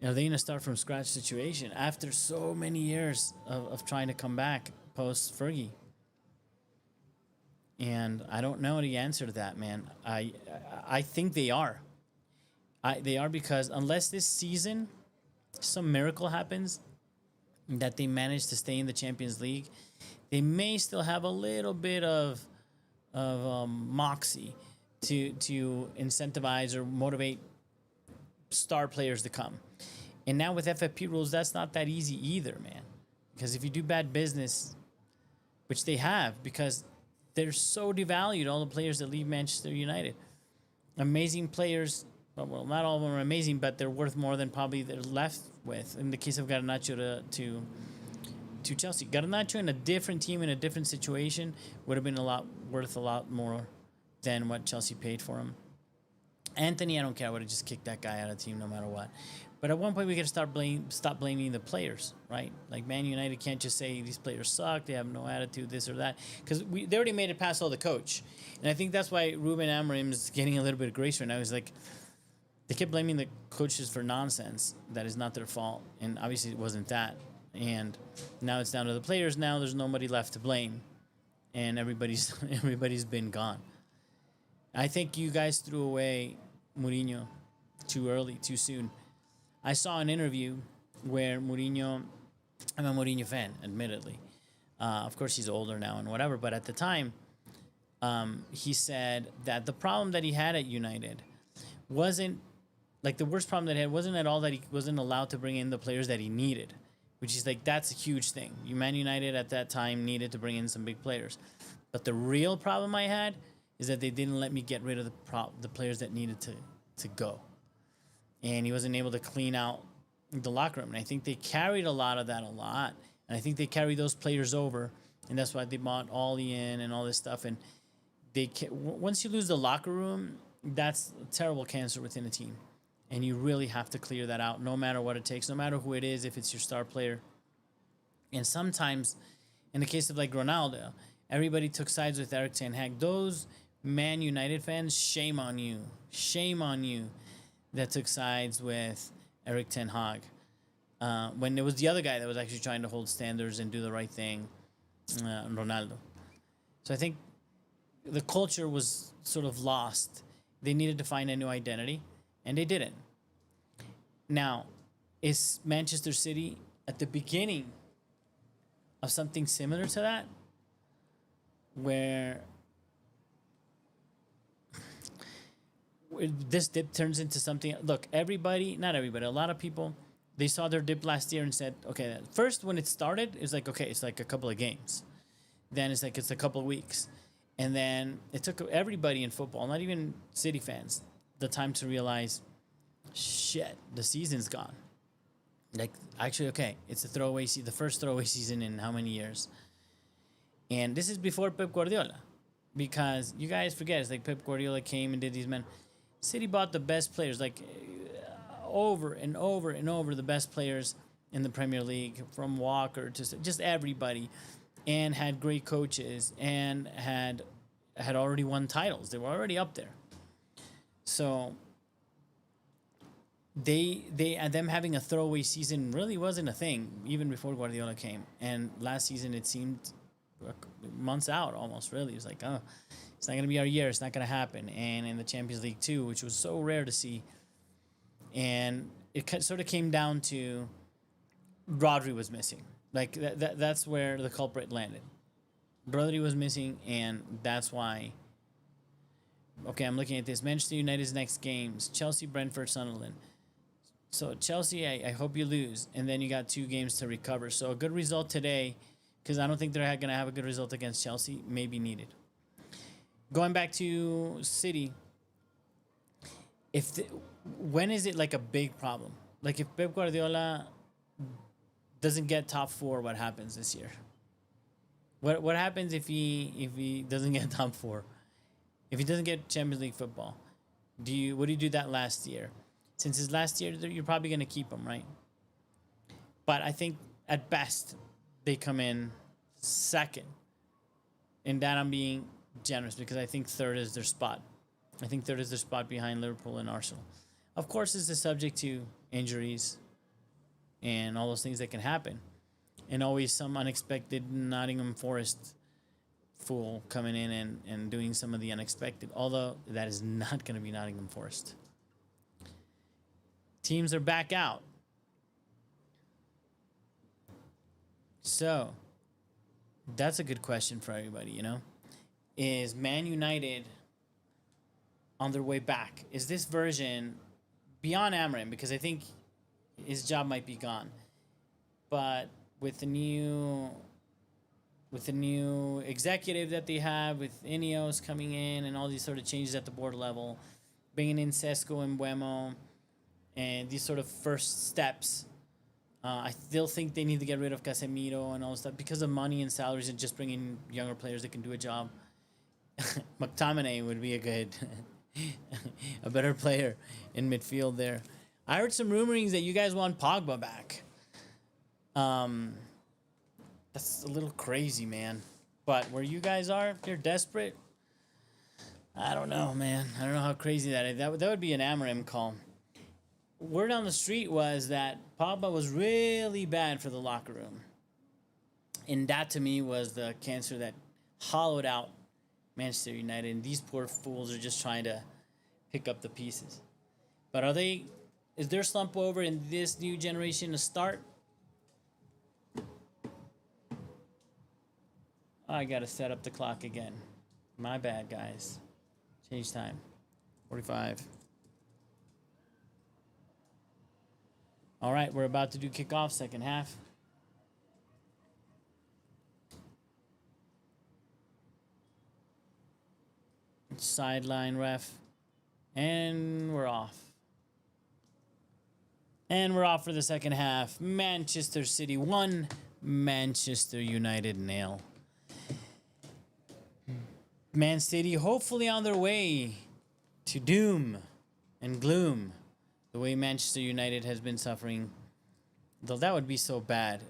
Are they in a start from scratch situation after so many years of trying to come back post Fergie? And I don't know the answer to that, man. I think they are. They are, because unless this season some miracle happens that they manage to stay in the Champions League, they may still have a little bit of moxie to incentivize or motivate star players to come. And now with FFP rules, that's not that easy either, man. Because if you do bad business, which they have, because they're so devalued, all the players that leave Manchester United. Amazing players, well, not all of them are amazing, but they're worth more than probably they're left with. In the case of Garnacho to Chelsea. Garnacho in a different team, in a different situation, would have been worth a lot more than what Chelsea paid for him. Anthony, I don't care. I would have just kicked that guy out of the team no matter what. But at one point, we got to stop blaming the players, right? Like, Man United can't just say these players suck, they have no attitude, this or that. Because they already made it past all the coach. And I think that's why Ruben Amorim's getting a little bit of grace right now. He's like, they kept blaming the coaches for nonsense that is not their fault. And obviously it wasn't that. And now it's down to the players. Now there's nobody left to blame. And everybody's been gone. I think you guys threw away Mourinho too early, too soon. I saw an interview where Mourinho, I'm a Mourinho fan, admittedly. Of course, he's older now and whatever, but at the time, he said that the problem that he had at United wasn't, like, the worst problem that he had wasn't at all that he wasn't allowed to bring in the players that he needed, which is like, that's a huge thing. Man United at that time needed to bring in some big players. But the real problem I had is that they didn't let me get rid of the players that needed to go. And he wasn't able to clean out the locker room. And I think they carried a lot of that a lot. And I think they carried those players over. And that's why they bought Ollie in and all this stuff. And once you lose the locker room, that's a terrible cancer within a team. And you really have to clear that out no matter what it takes, no matter who it is, if it's your star player. And sometimes, in the case of like Ronaldo, everybody took sides with Eric Ten Hag. Those Man United fans, shame on you. Shame on you that took sides with Eric Ten Hag. When it was the other guy that was actually trying to hold standards and do the right thing, Ronaldo. So I think the culture was sort of lost. They needed to find a new identity, and they didn't. Now, is Manchester City at the beginning of something similar to that? Where this dip turns into something. Look, everybody, not everybody, a lot of people, they saw their dip last year and said, okay, first when it started, it's like, okay, it's like a couple of games. Then it's like, it's a couple of weeks. And then it took everybody in football, not even City fans, the time to realize, shit, the season's gone. Like, actually, okay, it's a throwaway season, the first throwaway season in how many years? And this is before Pep Guardiola. Because you guys forget, it's like Pep Guardiola came and did these men. City bought the best players, like over and over and over the best players in the Premier League, from Walker to just everybody, and had great coaches and had already won titles. They were already up there. So them having a throwaway season really wasn't a thing even before Guardiola came. And last season it seemed months out almost, really. It was like, oh, it's not going to be our year. It's not going to happen. And in the Champions League too, which was so rare to see. And it sort of came down to Rodri was missing. Like, that's where the culprit landed. Rodri was missing, and that's why. Okay, I'm looking at this. Manchester United's next games: Chelsea, Brentford, Sunderland. So Chelsea, I hope you lose, and then you got 2 games to recover. So a good result today, because I don't think they're going to have a good result against Chelsea, may be needed. Going back to City, when is it like a big problem? Like, if Pep Guardiola doesn't get top 4, what happens this year? What happens if he doesn't get top 4? If he doesn't get Champions League football, what do you do that last year? Since his last year, you're probably going to keep him, right? But I think at best they come in second. And that I'm being generous, because I think third is their spot. I think third is their spot behind Liverpool and Arsenal. Of course, this is subject to injuries and all those things that can happen. And always some unexpected Nottingham Forest fool coming in and doing some of the unexpected. Although that is not going to be Nottingham Forest. Teams are back out. So, that's a good question for everybody, you know? Is Man United on their way back? Is this version beyond Amram? Because I think his job might be gone. But with the new executive that they have, with Ineos coming in and all these sort of changes at the board level, bringing in Sesko and Buemo, and these sort of first steps, I still think they need to get rid of Casemiro and all this stuff because of money and salaries, and just bring in younger players that can do a job. McTominay would be a better player in midfield there. I heard some rumorings that you guys want Pogba back. That's a little crazy, man. But where you guys are, if you're desperate, I don't know, man. I don't know how crazy that is. That would be an Amorim call. Word on the street was that Pogba was really bad for the locker room. And that, to me, was the cancer that hollowed out Manchester United. And these poor fools are just trying to pick up the pieces. But is their slump over in this new generation to start? I got to set up the clock again. My bad, guys. Change time. 45. All right, we're about to do kickoff, second half. Sideline ref. And we're off. And we're off for the second half. Manchester City 1, Manchester United 0. Man City hopefully on their way to doom and gloom the way Manchester United has been suffering, though that would be so bad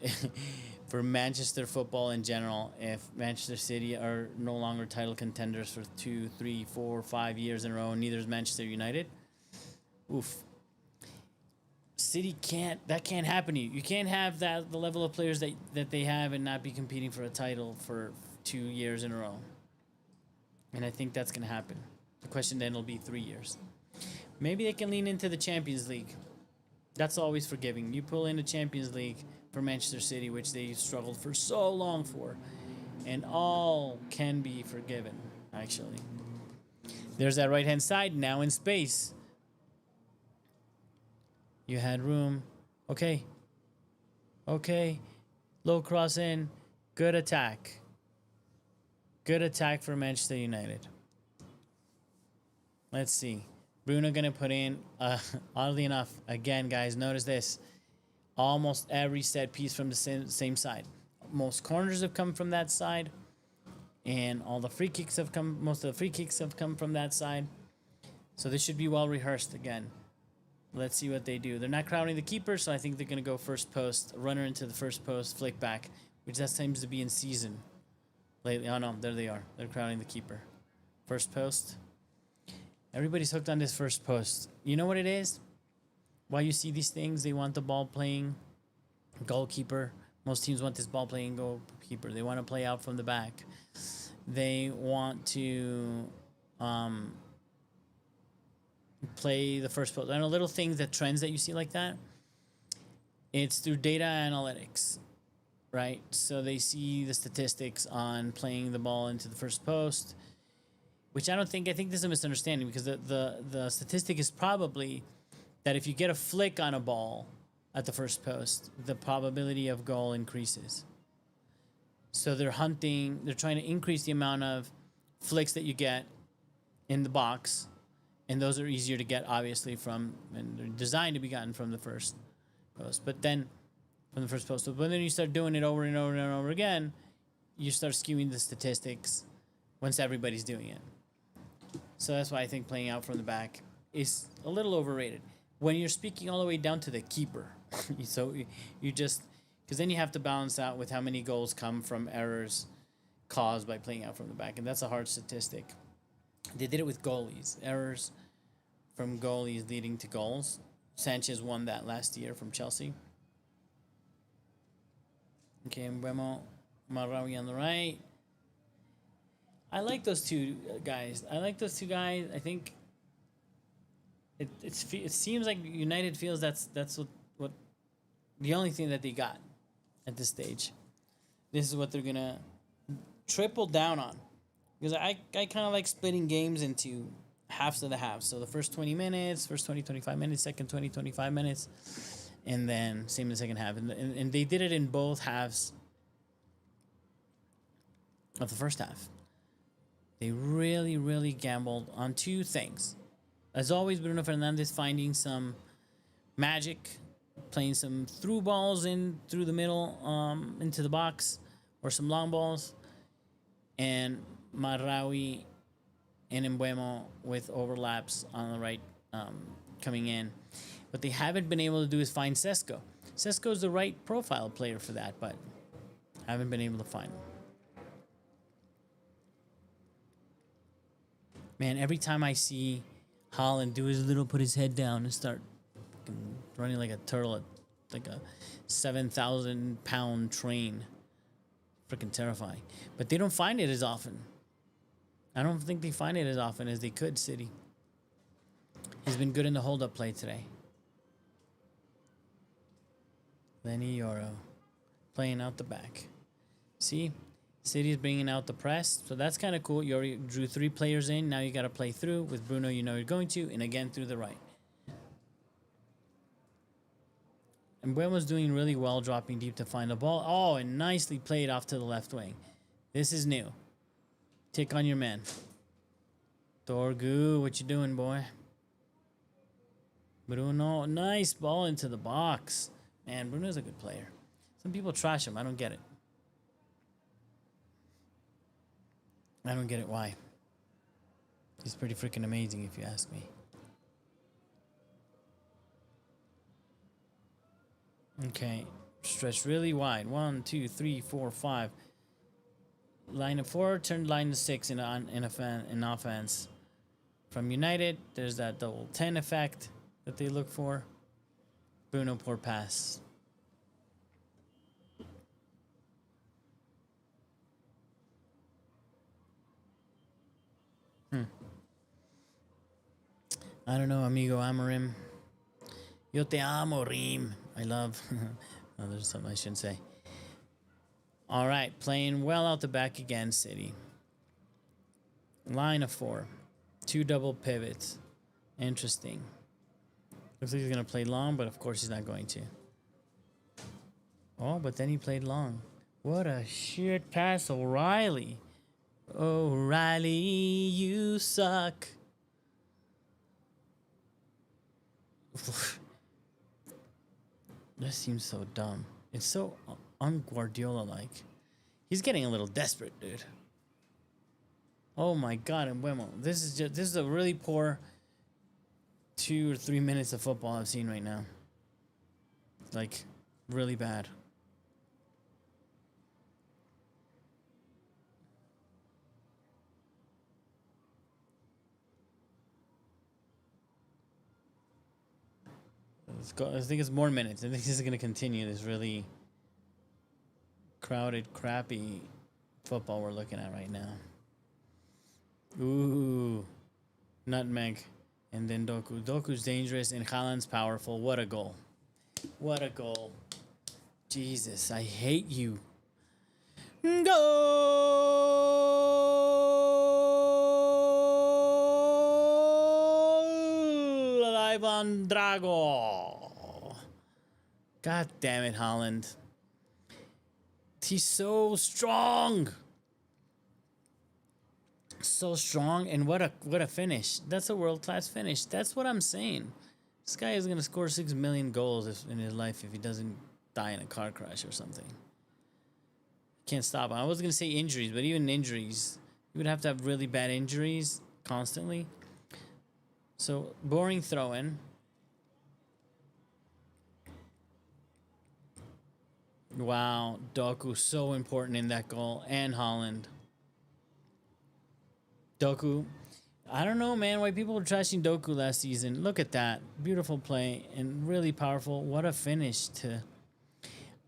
for Manchester football in general if Manchester City are no longer title contenders for 2, 3, 4, 5 years in a row, and neither is Manchester United. Oof. City can't happen to you. You can't have the level of players that they have and not be competing for a title for 2 years in a row. And I think that's going to happen. The question then will be 3 years. Maybe they can lean into the Champions League. That's always forgiving. You pull in the Champions League for Manchester City, which they struggled for so long for, and all can be forgiven, actually. There's that right-hand side, now in space. You had room. Okay. Low cross in. Good attack. Good attack for Manchester United. Let's see. Bruno going to put in, oddly enough, again, guys, notice this. Almost every set piece from the same side. Most corners have come from that side. And all the free kicks have come, most of the free kicks have come from that side. So this should be well rehearsed again. Let's see what they do. They're not crowding the keeper, so I think they're going to go first post. Runner into the first post, flick back, which that seems to be in season lately. Oh, no, there they are. They're crowding the keeper. First post. Everybody's hooked on this first post. You know what it is? Why you see these things? They want the ball playing goalkeeper. Most teams want this ball playing goalkeeper. They want to play out from the back. They want to play the first post. I know little things, that trends that you see like that. It's through data analytics, right? So they see the statistics on playing the ball into the first post, which I think this is a misunderstanding, because the statistic is probably that if you get a flick on a ball at the first post, the probability of goal increases. So they're trying to increase the amount of flicks that you get in the box, and those are easier to get, obviously, and they're designed to be gotten from the first post. But then, from the first post, but then you start doing it over and over and over again, you start skewing the statistics once everybody's doing it. So that's why I think playing out from the back is a little overrated. When you're speaking all the way down to the keeper, so you just, because then you have to balance out with how many goals come from errors caused by playing out from the back, and that's a hard statistic. They did it with goalies. Errors from goalies leading to goals. Sanchez won that last year from Chelsea. Okay, Mbemo, Marawi on the right. I like those two guys. I think it seems like United feels that's what the only thing that they got at this stage. This is what they're gonna triple down on. Because I kind of like splitting games into halves of the halves. So the first 20 minutes, first 20, 25 minutes, second 20, 25 minutes, and then same in the second half. And they did it in both halves of the first half. They really, really gambled on two things. As always, Bruno Fernandes finding some magic, playing some through balls in through the middle into the box, or some long balls, and Marawi and Mbeumo with overlaps on the right coming in. What they haven't been able to do is find Sesko. Sesko is the right profile player for that, but haven't been able to find him. Man, every time I see Haaland put his head down and start running like a turtle at like a 7,000-pound train, freaking terrifying. But they don't find it as often. I don't think they find it as often as they could, City. He's been good in the hold-up play today. Lenny Yoro playing out the back. See? City's bringing out the press, so that's kind of cool. You already drew 3 players in. Now you got to play through. With Bruno, you know you're going to, and again through the right. And Buemo's doing really well, dropping deep to find the ball. Oh, and nicely played off to the left wing. This is new. Take on your man. Dorgu, what you doing, boy? Bruno, nice ball into the box. Man, Bruno's a good player. Some people trash him. I don't get it. I don't get it why. He's pretty freaking amazing if you ask me. Okay. Stretch really wide. 1, 2, 3, 4, 5. Line of 4 turned line of 6 in offense. From United, there's that double 10 effect that they look for. Bruno, poor pass. I don't know, amigo Amorim. Yo te amo, Reem. I love. Oh, there's something I shouldn't say. All right, playing well out the back again, City. Line of 4. 2 double pivots. Interesting. Looks like he's going to play long, but of course he's not going to. Oh, but then he played long. What a shit pass, O'Reilly. O'Reilly, you suck. That seems so dumb. It's so un-Guardiola-like. He's getting a little desperate, dude. Oh my god, and Wemo. This is a really poor 2 or 3 minutes of football I've seen right now. Like, really bad. Let's go. I think it's more minutes. I think this is going to continue this really crowded, crappy football we're looking at right now. Ooh. Nutmeg. And then Doku. Doku's dangerous and Haaland's powerful. What a goal. What a goal. Jesus, I hate you. Goal! Ivan Drago. God damn it, Haaland. He's so strong. So strong, and what a finish. That's a world-class finish. That's what I'm saying. This guy is going to score 6 million goals in his life if he doesn't die in a car crash or something. Can't stop him. I was going to say injuries, but even injuries, you would have to have really bad injuries constantly. So, boring throw-in. Wow, Doku so important in that goal, and Haaland. Doku, I don't know, man, why people were trashing Doku last season. Look at that. Beautiful play and really powerful. What a finish to...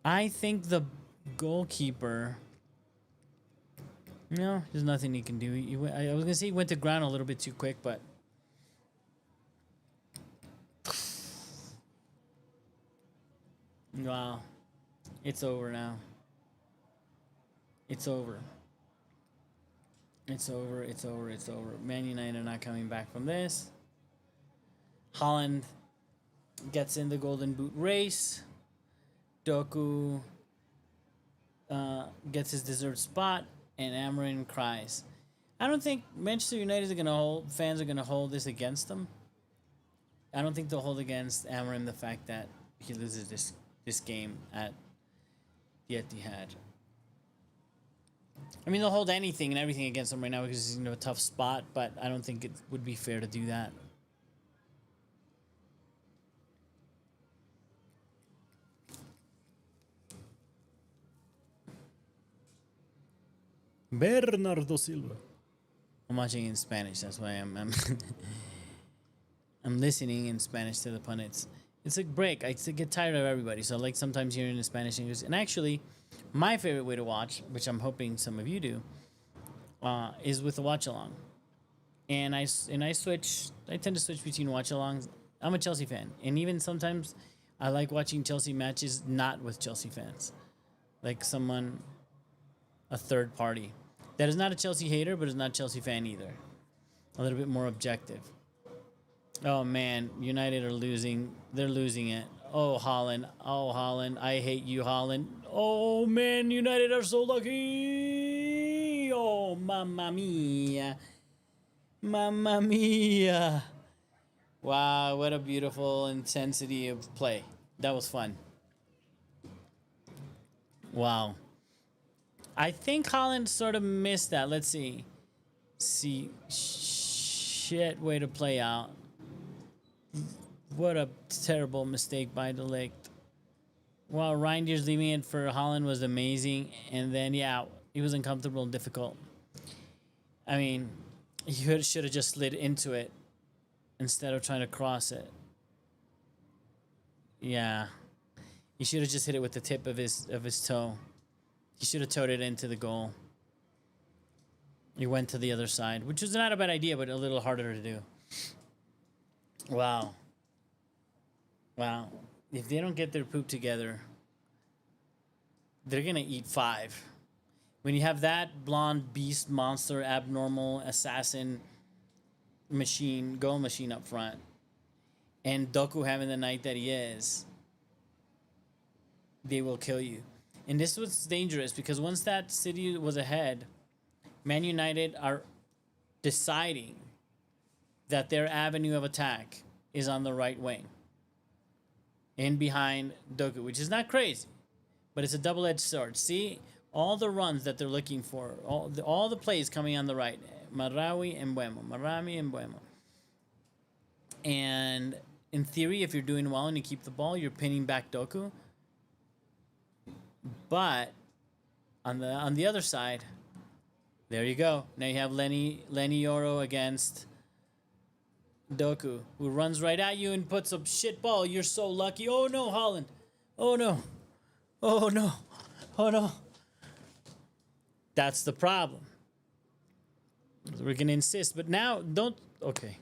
I think the goalkeeper... No, there's nothing he can do. I was going to say he went to ground a little bit too quick, but... Wow. It's over now. It's over. It's over, it's over, it's over. Man United are not coming back from this. Haaland gets in the Golden Boot race. Doku gets his deserved spot, and Amorim cries. I don't think Manchester United fans are gonna hold this against them. I don't think they'll hold against Amorim the fact that he loses this game at the Etihad. I mean, they'll hold anything and everything against him right now because he's in a tough spot, but I don't think it would be fair to do that. Bernardo Silva. I'm watching in Spanish, that's why I'm I'm listening in Spanish to the pundits. It's a break. I get tired of everybody, so I like sometimes hearing the Spanish English. And actually, my favorite way to watch, which I'm hoping some of you do, is with the Watchalong. And I tend to switch between Watchalongs. I'm a Chelsea fan, and even sometimes I like watching Chelsea matches not with Chelsea fans, like a third party that is not a Chelsea hater but is not a Chelsea fan either. A little bit more objective. Oh man, United are losing. They're losing it. Oh Haaland. Oh Haaland. I hate you, Haaland. Oh man, United are so lucky. Oh mamma mia. Mamma mia. Wow, what a beautiful intensity of play. That was fun. Wow. I think Haaland sort of missed that. Let's see. Shit way to play out. What a terrible mistake by De Ligt. While Reindeer's leaving it for Haaland was amazing, and then yeah, he was uncomfortable and difficult. I mean, he should have just slid into it instead of trying to cross it. Yeah, he should have just hit it with the tip of his toe. He should have towed it into the goal. He went to the other side, which was not a bad idea, but a little harder to do. Wow. Wow. If they don't get their poop together, they're going to eat 5. When you have that blonde beast, monster, abnormal, assassin machine, goal machine up front, and Doku having the night that he is, they will kill you. And this was dangerous because once that City was ahead, Man United are deciding that their avenue of attack is on the right wing, in behind Doku, which is not crazy, but it's a double-edged sword. See all the runs that they're looking for, all the plays coming on the right, Marami and Buemo. And in theory, if you're doing well and you keep the ball, you're pinning back Doku. But on the other side, there you go. Now you have Lenny Yoro against Doku, who runs right at you and puts a shit ball. You're so lucky. Oh no, Haaland. Oh no. Oh no. Oh no. That's the problem. We're gonna insist, but now don't. Okay.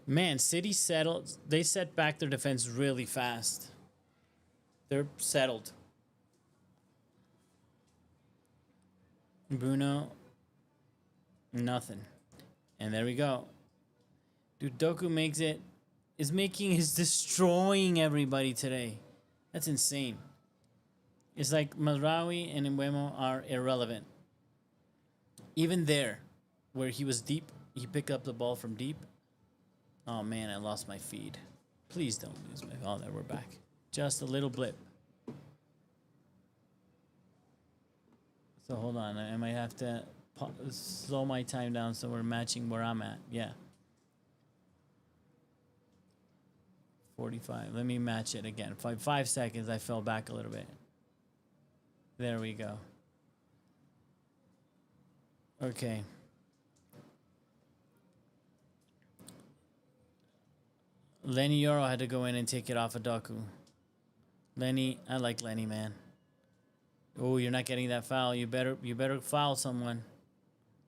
Man, City settled. They set back their defense really fast. They're settled. Bruno, nothing. And there we go. Dude, Doku is destroying everybody today. That's insane. It's like Mazraoui and Mbeumo are irrelevant. Even there, where he was deep, he picked up the ball from deep. Oh man, I lost my feed. Please don't lose my. Oh, there we're back. Just a little blip. So hold on, I might have to slow my time down so we're matching where I'm at. Yeah. 45. Let me match it again. 5 seconds, I fell back a little bit. There we go. Okay. Lenny Yoro had to go in and take it off of Doku. Lenny, I like Lenny, man. Oh, you're not getting that foul. You better foul someone.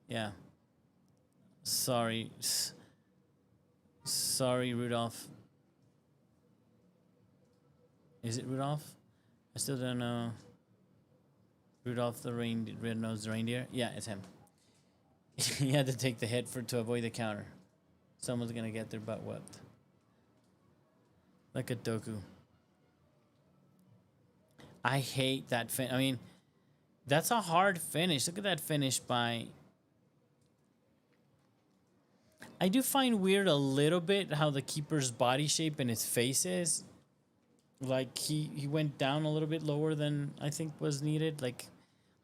Yeah. Sorry. Sorry, Rudolph. Is it Rudolph? I still don't know. Rudolph the red-nosed reindeer? Yeah, it's him. He had to take the hit to avoid the counter. Someone's gonna get their butt whipped. Look at Doku. I hate that I mean, that's a hard finish. Look at that finish by. I do find weird a little bit how the keeper's body shape and his face is. Like he went down a little bit lower than I think was needed, like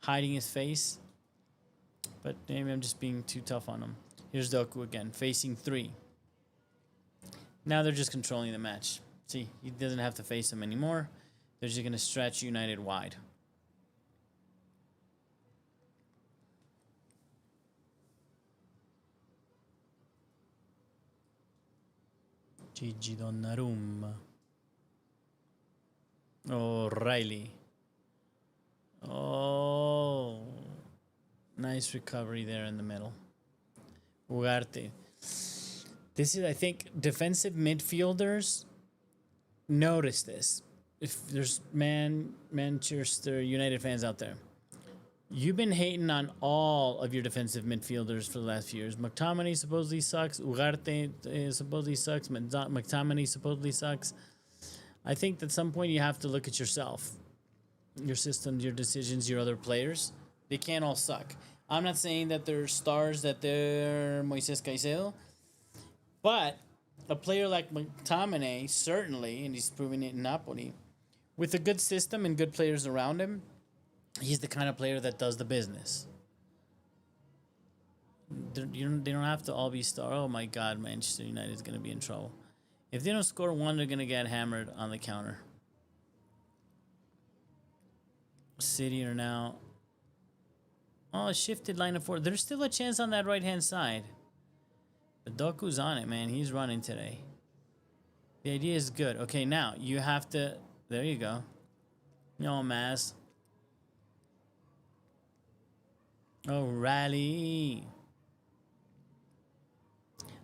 hiding his face. But maybe I'm just being too tough on him. Here's Doku again, facing 3. Now they're just controlling the match. See, he doesn't have to face him anymore. They're just going to stretch United wide. Gigi Donnarumma. O'Reilly. Oh. Nice recovery there in the middle. Ugarte. This is, I think, defensive midfielders notice this. If there's Manchester United fans out there, you've been hating on all of your defensive midfielders for the last few years. McTominay supposedly sucks. Ugarte supposedly sucks. McTominay supposedly sucks. I think at some point you have to look at yourself, your systems, your decisions, your other players. They can't all suck. I'm not saying that they're stars, that they're Moises Caicedo, but a player like McTominay, certainly, and he's proving it in Napoli, with a good system and good players around him, he's the kind of player that does the business. They don't have to all be star. Oh my God, Manchester United is going to be in trouble. If they don't score one, they're going to get hammered on the counter. City are now. Oh, shifted line of four. There's still a chance on that right hand side. But Doku's on it, man. He's running today. The idea is good. Okay, now you have to. There you go. No mass. Oh, rally.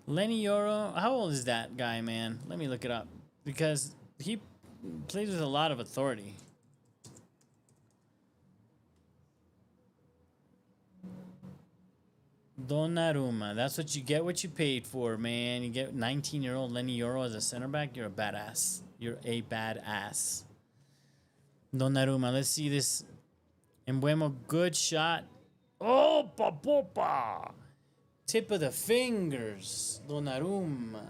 Lenny Yoro. How old is that guy, man? Let me look it up. Because he plays with a lot of authority. Donnarumma. That's what you get, what you paid for, man. You get 19-year-old Lenny Yoro as a center back. You're a badass. You're a badass. Donnarumma. Let's see this. Embuemo, good shot. Oh, pa. Tip of the fingers. Donnarumma.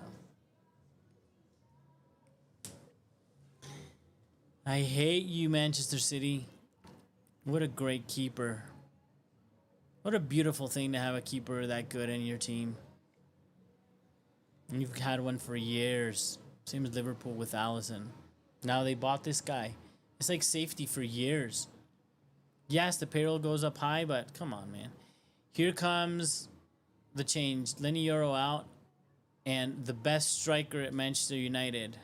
I hate you, Manchester City. What a great keeper. What a beautiful thing to have a keeper that good in your team. And you've had one for years. Same as Liverpool with Alisson. Now they bought this guy. It's like safety for years. Yes, the payroll goes up high, but come on, man. Here comes the change. Lenny Yoro out. And the best striker at Manchester United,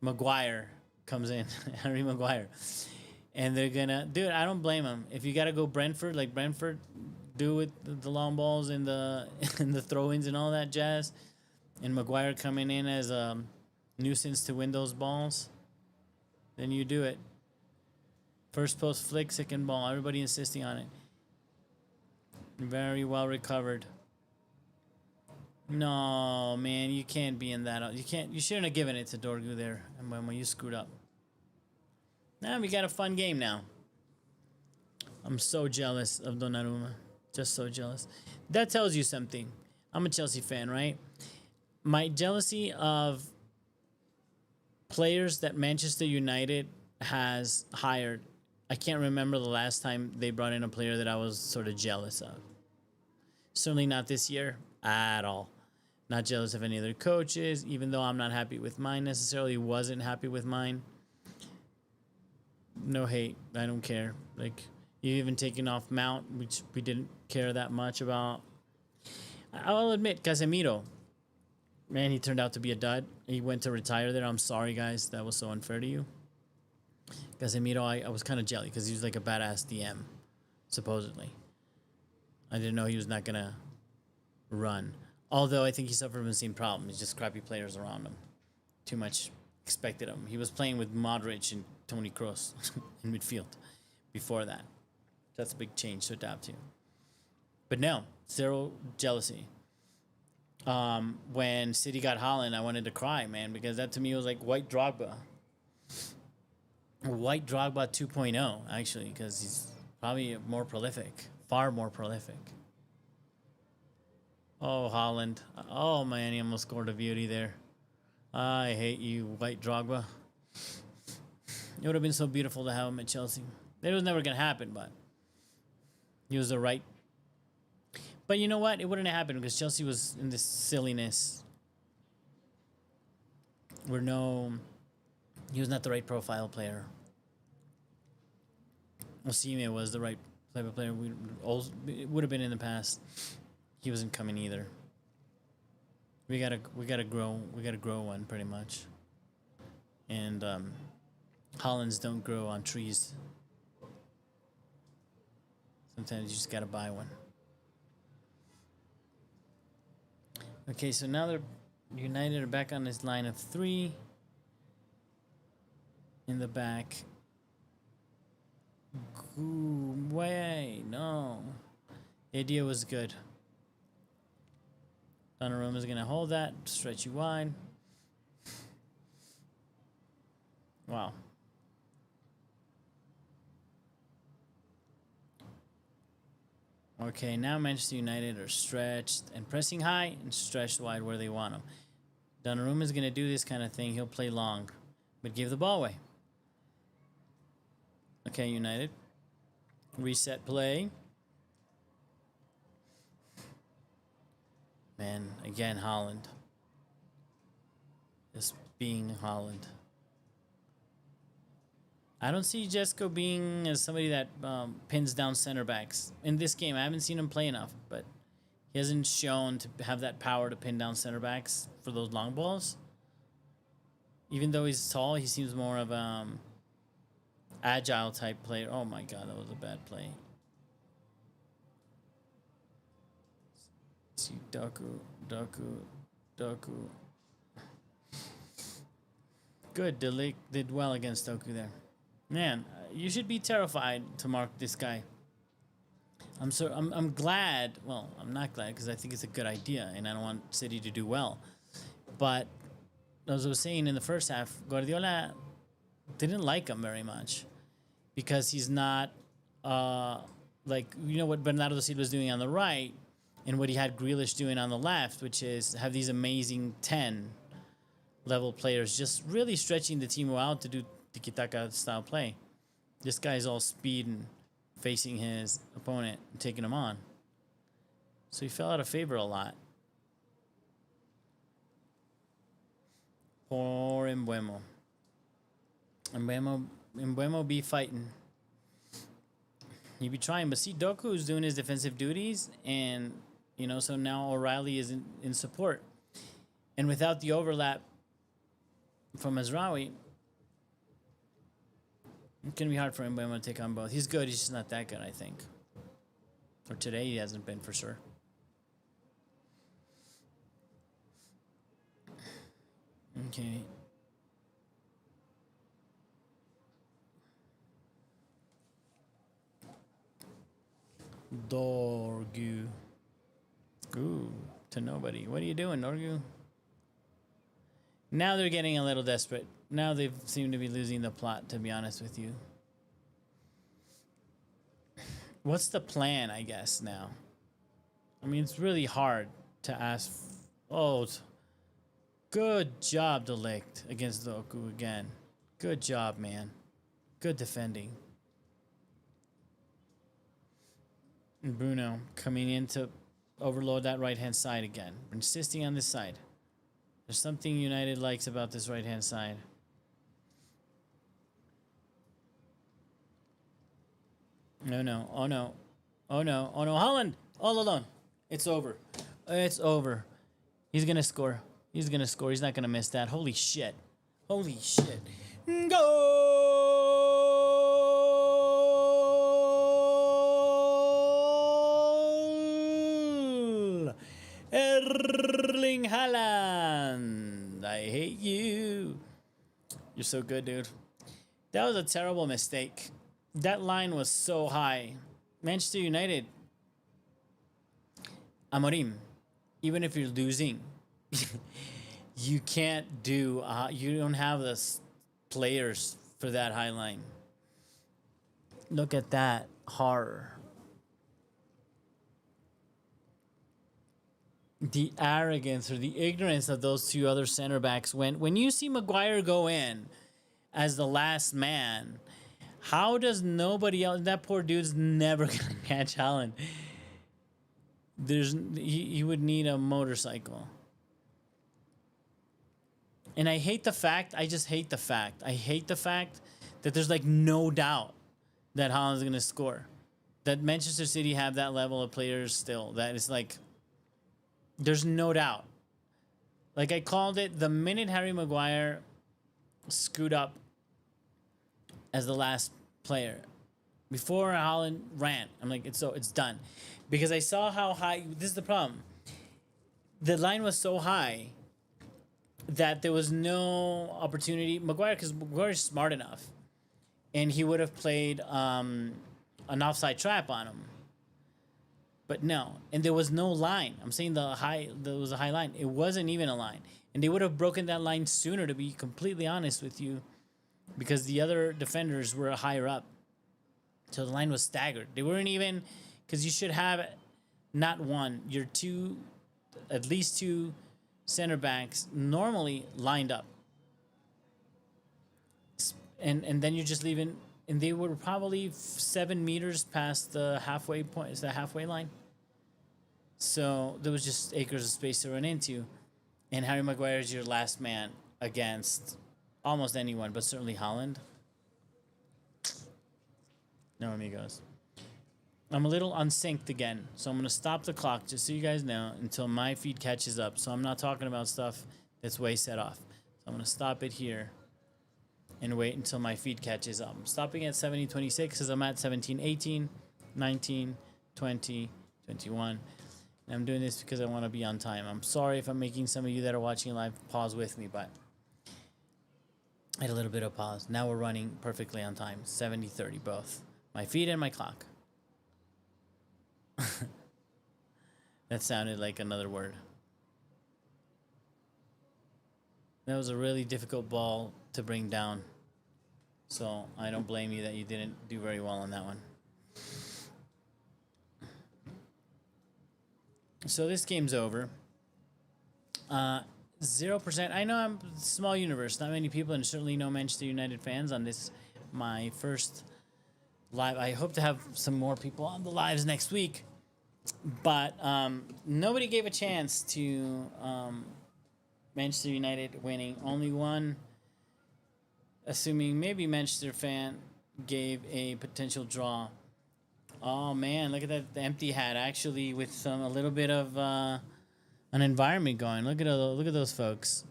Maguire, comes in. Harry Maguire. And they're gonna, dude, I don't blame them. If you gotta go Brentford, like Brentford do with the long balls and the and the throw-ins and all that jazz, and Maguire coming in as a nuisance to win those balls, then you do it. First post flick, second ball, everybody insisting on it. Very well recovered. No, man, you can't be in that. You shouldn't have given it to Dorgu there, and when you screwed up. Now we got a fun game now. I'm so jealous of Donnarumma. Just so jealous. That tells you something. I'm a Chelsea fan, right? My jealousy of players that Manchester United has hired. I can't remember the last time they brought in a player that I was sort of jealous of. Certainly not this year at all. Not jealous of any other coaches, even though I'm not happy with mine necessarily. Wasn't happy with mine. No hate. I don't care. Like, you even taken off Mount, which we didn't care that much about. I'll admit, Casemiro, man, he turned out to be a dud. He went to retire there. I'm sorry, guys. That was so unfair to you. Casemiro, I was kind of jelly because he was like a badass DM, supposedly. I didn't know he was not going to run. Although I think he suffered from the same problem. It's just crappy players around him. Too much expected of him. He was playing with Modric and Toni Kroos in midfield before that. That's a big change to adapt to. But no, zero jealousy. When City got Haaland, I wanted to cry, man, because that to me was like White Drogba. White Drogba 2.0, actually, because he's probably more prolific, far more prolific. Oh, Haaland. Oh, man, he almost scored a beauty there. I hate you, White Drogba. It would have been so beautiful to have him at Chelsea. It was never going to happen, but he was the right. But you know what? It wouldn't have happened because Chelsea was in this silliness where he was not the right profile player. Osimhen was the right type of player. It would have been in the past. He wasn't coming either. We gotta grow. We gotta grow one pretty much. And Hollands don't grow on trees. Sometimes you just gotta buy one. Okay, so now they're United are back on this line of three. In the back. Way no. The idea was good. Donnarumma's gonna hold that, stretch you wide. Wow. Okay, now Manchester United are stretched and pressing high and stretched wide where they want them. Donnarumma's gonna do this kind of thing. He'll play long, but give the ball away. Okay, United. Reset play. Man, again, Haaland. Just being Haaland. I don't see Jesco being as somebody that pins down center backs in this game. I haven't seen him play enough, but he hasn't shown to have that power to pin down center backs for those long balls. Even though he's tall, he seems more of agile type player. Oh my god, that was a bad play. Let's see, Doku. Good, Delic did well against Doku there. Man, you should be terrified to mark this guy. I'm glad. Well, I'm not glad because I think it's a good idea, and I don't want City to do well. But as I was saying in the first half, Guardiola didn't like him very much because he's not like, you know what Bernardo Silva was doing on the right and what he had Grealish doing on the left, which is have these amazing 10 level players just really stretching the team out to do tiki-taka style play. This guy's all speed and facing his opponent and taking him on. So he fell out of favor a lot. Poor Mbeumo. Mbeumo be fighting. He be trying, but see, Doku is doing his defensive duties, and you know, so now O'Reilly is in support. And without the overlap from Mazraoui, it's gonna be hard for Mbeumo to take on both. He's good, he's just not that good, I think. Or today he hasn't been for sure. Okay. Dorgu. Ooh, to nobody. What are you doing, Dorgu? Now they're getting a little desperate. Now they seem to be losing the plot, to be honest with you. What's the plan, I guess, now? I mean, it's really hard to ask. Oh, good job, Delict, against Doku again. Good job, man. Good defending. And Bruno coming in to overload that right-hand side again. Insisting on this side. There's something United likes about this right-hand side. No, no. Oh, no. Oh, no. Oh, no. Haaland! All alone. It's over. It's over. He's going to score. He's going to score. He's not going to miss that. Holy shit. Holy shit. Goal! Erling Haaland. I hate you. You're so good, dude. That was a terrible mistake. That line was so high. Manchester United. Amorim. Even if you're losing, you can't do. You don't have the players for that high line. Look at that horror. The arrogance or the ignorance of those two other center backs. When you see Maguire go in as the last man, how does nobody else? That poor dude's never gonna catch Haaland. He would need a motorcycle. And I hate the fact. I just hate the fact. I hate the fact that there's like no doubt that Haaland's gonna score. That Manchester City have that level of players still. That is like, there's no doubt. Like I called it the minute Harry Maguire screwed up as the last player before Haaland ran. I'm like, it's done, because I saw how high. This is the problem. The line was so high that there was no opportunity. Maguire, because Maguire is smart enough, and he would have played an offside trap on him. But no, and there was no line. I'm saying there was a high line. It wasn't even a line, and they would have broken that line sooner. To be completely honest with you. Because the other defenders were higher up. So the line was staggered. They weren't even, because you should have not one, your two, at least two center backs normally lined up. And then you're just leaving, and they were probably 7 meters past the halfway point. Is the halfway line? So there was just acres of space to run into. And Harry Maguire is your last man against almost anyone, but certainly Haaland. No, amigos. I'm a little unsynced again, so I'm going to stop the clock, just so you guys know, until my feed catches up. So I'm not talking about stuff that's way set off. So I'm going to stop it here and wait until my feed catches up. I'm stopping at 17:26 as I'm at 17:18, 19, 20, 21. And I'm doing this because I want to be on time. I'm sorry if I'm making some of you that are watching live pause with me, but I had a little bit of pause. Now we're running perfectly on time. 70:30 both. My feed and my clock. That sounded like another word. That was a really difficult ball to bring down. So I don't blame you that you didn't do very well on that one. So this game's over. 0%. I know I'm a small universe. Not many people, and certainly no Manchester United fans on this, my first live. I hope to have some more people on the lives next week. But nobody gave a chance to Manchester United winning. Only one, assuming maybe Manchester fan, gave a potential draw. Oh man, look at that, the Etihad actually with a little bit of an environment going. Look at those folks.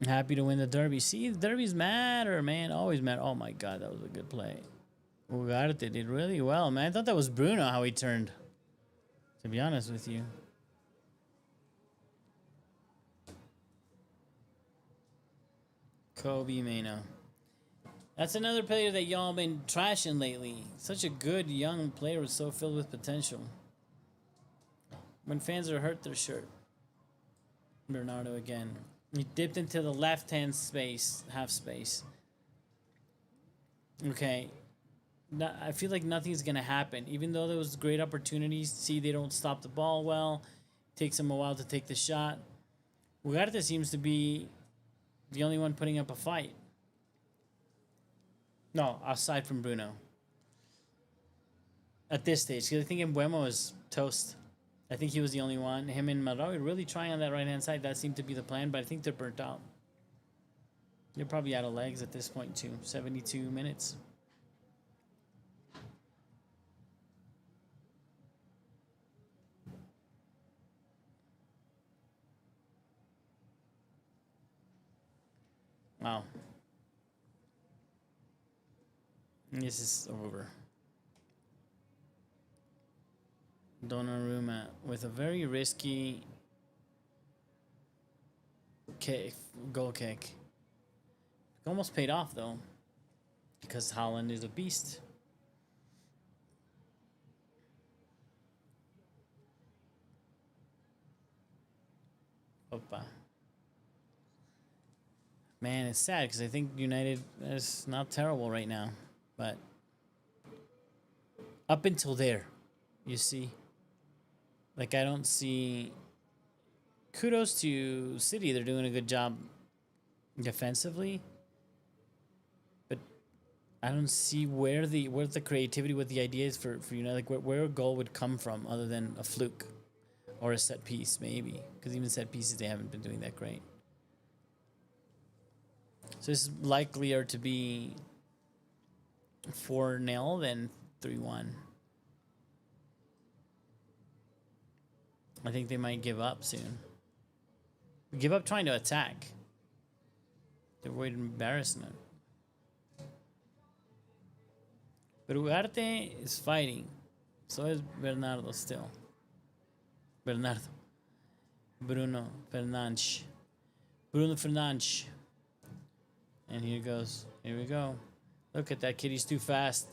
Happy to win the derby. See, the derbies matter, man. Always matter. Oh my God, that was a good play. Ugarte did really well, man. I thought that was Bruno how he turned, to be honest with you. Kobe Mano. That's another player that y'all been trashing lately. Such a good young player, so filled with potential. When fans are hurt, they're short. Bernardo again. He dipped into the left-hand space, half space. Okay. I feel like nothing's going to happen. Even though there was great opportunities, see, they don't stop the ball well. It takes them a while to take the shot. Ugarte seems to be the only one putting up a fight. No, aside from Bruno. At this stage, because I think Mbuemo was toast. I think he was the only one. Him and Marawi really trying on that right-hand side. That seemed to be the plan, but I think they're burnt out. They're probably out of legs at this point, too. 72 minutes. Wow. This is over. Donnarumma with a very risky goal kick. Almost paid off though, because Haaland is a beast. Opa. Man, it's sad because I think United is not terrible right now, but up until there, you see. Like, I don't see... Kudos to City. They're doing a good job defensively. But I don't see where the creativity, what the idea is for United. Like, where a goal would come from other than a fluke or a set piece, maybe. Because even set pieces, they haven't been doing that great. So this is likelier to be 4-0 than 3-1. I think they might give up soon. Give up trying to attack. To avoid embarrassment. But Ugarte is fighting. So is Bernardo still. Bruno Fernandes. Bruno Fernandes. And here goes. Here we go. Look at that kid. He's too fast.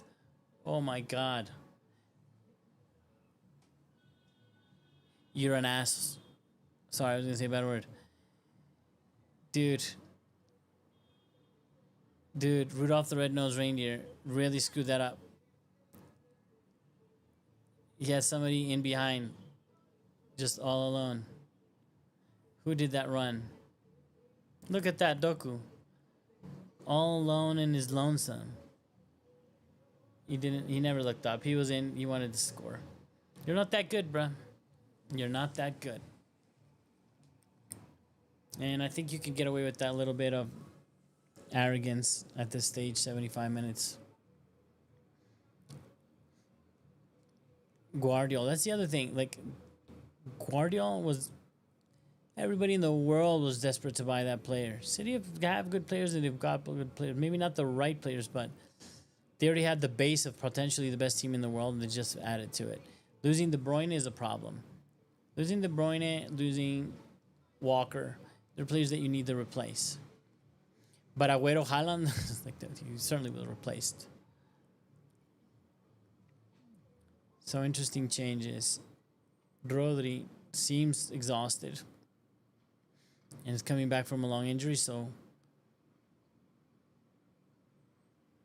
Oh my God. You're an ass. Sorry, I was going to say a bad word. Dude, Rudolph the Red-Nosed Reindeer really screwed that up. He has somebody in behind. Just all alone. Who did that run? Look at that, Doku. All alone and is lonesome. He never looked up. He was in, he wanted to score. You're not that good, bruh. You're not that good. And I think you can get away with that little bit of arrogance at this stage, 75 minutes. Guardiola, that's the other thing. Like, Guardiola was, everybody in the world was desperate to buy that player. City have good players and they've got good players. Maybe not the right players, but they already had the base of potentially the best team in the world and they just added to it. Losing De Bruyne is a problem. Losing De Bruyne, losing Walker, they're players that you need to replace. But Agüero, Haaland, like he certainly was replaced. So interesting changes. Rodri seems exhausted and is coming back from a long injury, so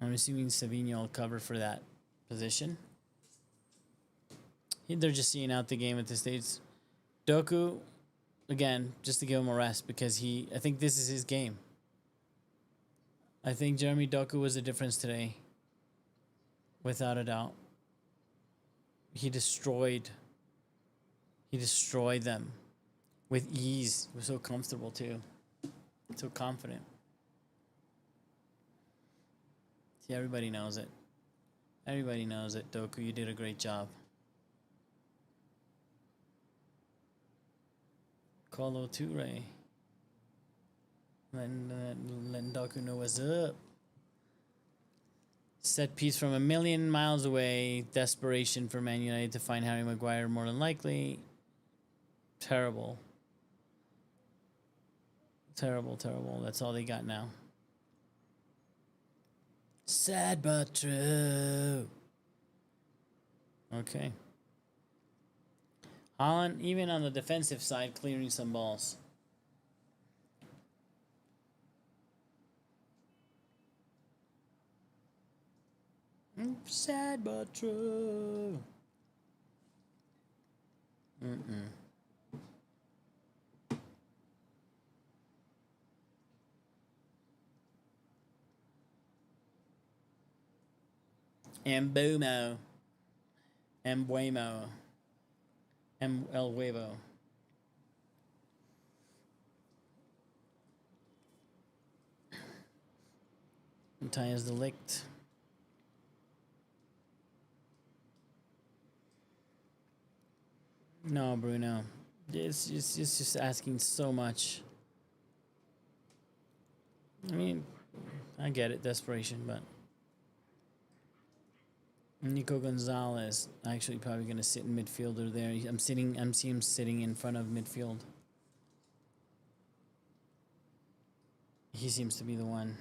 I'm assuming Savinho will cover for that position. They're just seeing out the game at this stage. Doku, again, just to give him a rest because I think this is his game. I think Jeremy Doku was the difference today, without a doubt. He destroyed them with ease. He was so comfortable too, so confident. See, everybody knows it. Everybody knows it. Doku, you did a great job. Kolo Toure. Letting Doku know what's up. Set piece from a million miles away. Desperation for Man United to find Harry Maguire more than likely. Terrible. Terrible, terrible. That's all they got now. Sad but true. Okay. Haaland, even on the defensive side, clearing some balls. Sad but true. Embuemo. Embuemo. El Huevo. Matthias de Ligt. No, Bruno. It's just asking so much. I mean, I get it, desperation, but Nico Gonzalez actually probably going to sit in midfielder there. I'm seeing him sitting in front of midfield. He seems to be the one.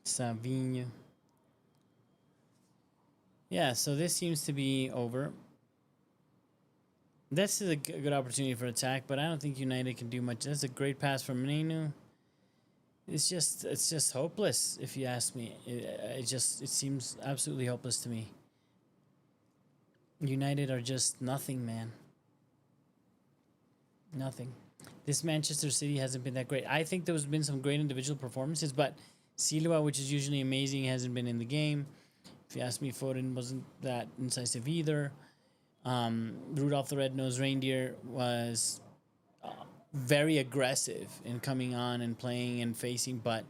Savinho. Yeah, so this seems to be over. This is a good opportunity for attack, but I don't think United can do much. That's a great pass from Menino. It's just hopeless, if you ask me. It seems absolutely hopeless to me. United are just nothing, man. Nothing. This Manchester City hasn't been that great. I think there's been some great individual performances, but Silva, which is usually amazing, hasn't been in the game. If you ask me, Foden wasn't that incisive either. Rudolph the Red-Nosed Reindeer was very aggressive in coming on and playing and facing, but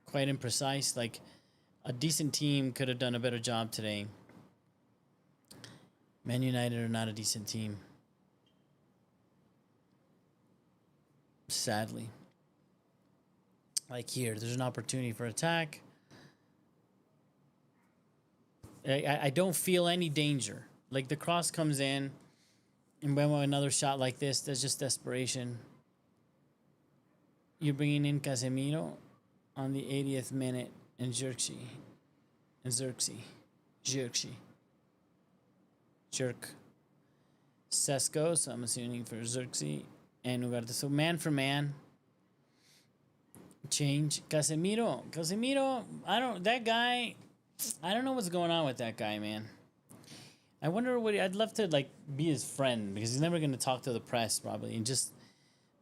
quite imprecise. Like, a decent team could have done a better job today. Man United are not a decent team. Sadly. Like here, there's an opportunity for attack. I don't feel any danger. Like, the cross comes in, and when another shot like this, that's just desperation. You're bringing in Casemiro on the 80th minute, and Xerxes. Jerk. Sesko, so I'm assuming for Xerxes. And Ugarte. So man for man. Change. Casemiro, I don't know what's going on with that guy, man. I wonder I'd love to, like, be his friend, because he's never going to talk to the press, probably, and just,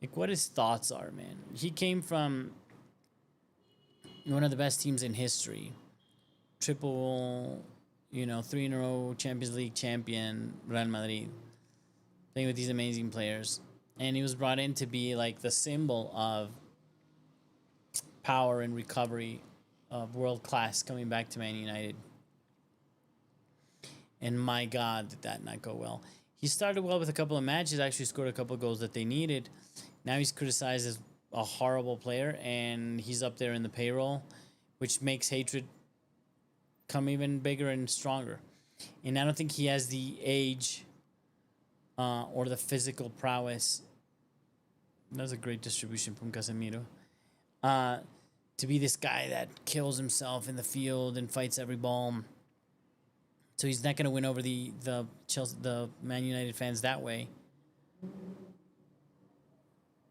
like, what his thoughts are, man. He came from one of the best teams in history. Triple, 3 in a row Champions League champion, Real Madrid. Playing with these amazing players. And he was brought in to be like the symbol of power and recovery of world class coming back to Man United. And my God, did that not go well. He started well with a couple of matches, actually scored a couple of goals that they needed. Now he's criticized as a horrible player, and he's up there in the payroll, which makes hatred come even bigger and stronger. And I don't think he has the age or the physical prowess. That was a great distribution from Casemiro. To be this guy that kills himself in the field and fights every ball. So he's not going to win over the Man United fans that way.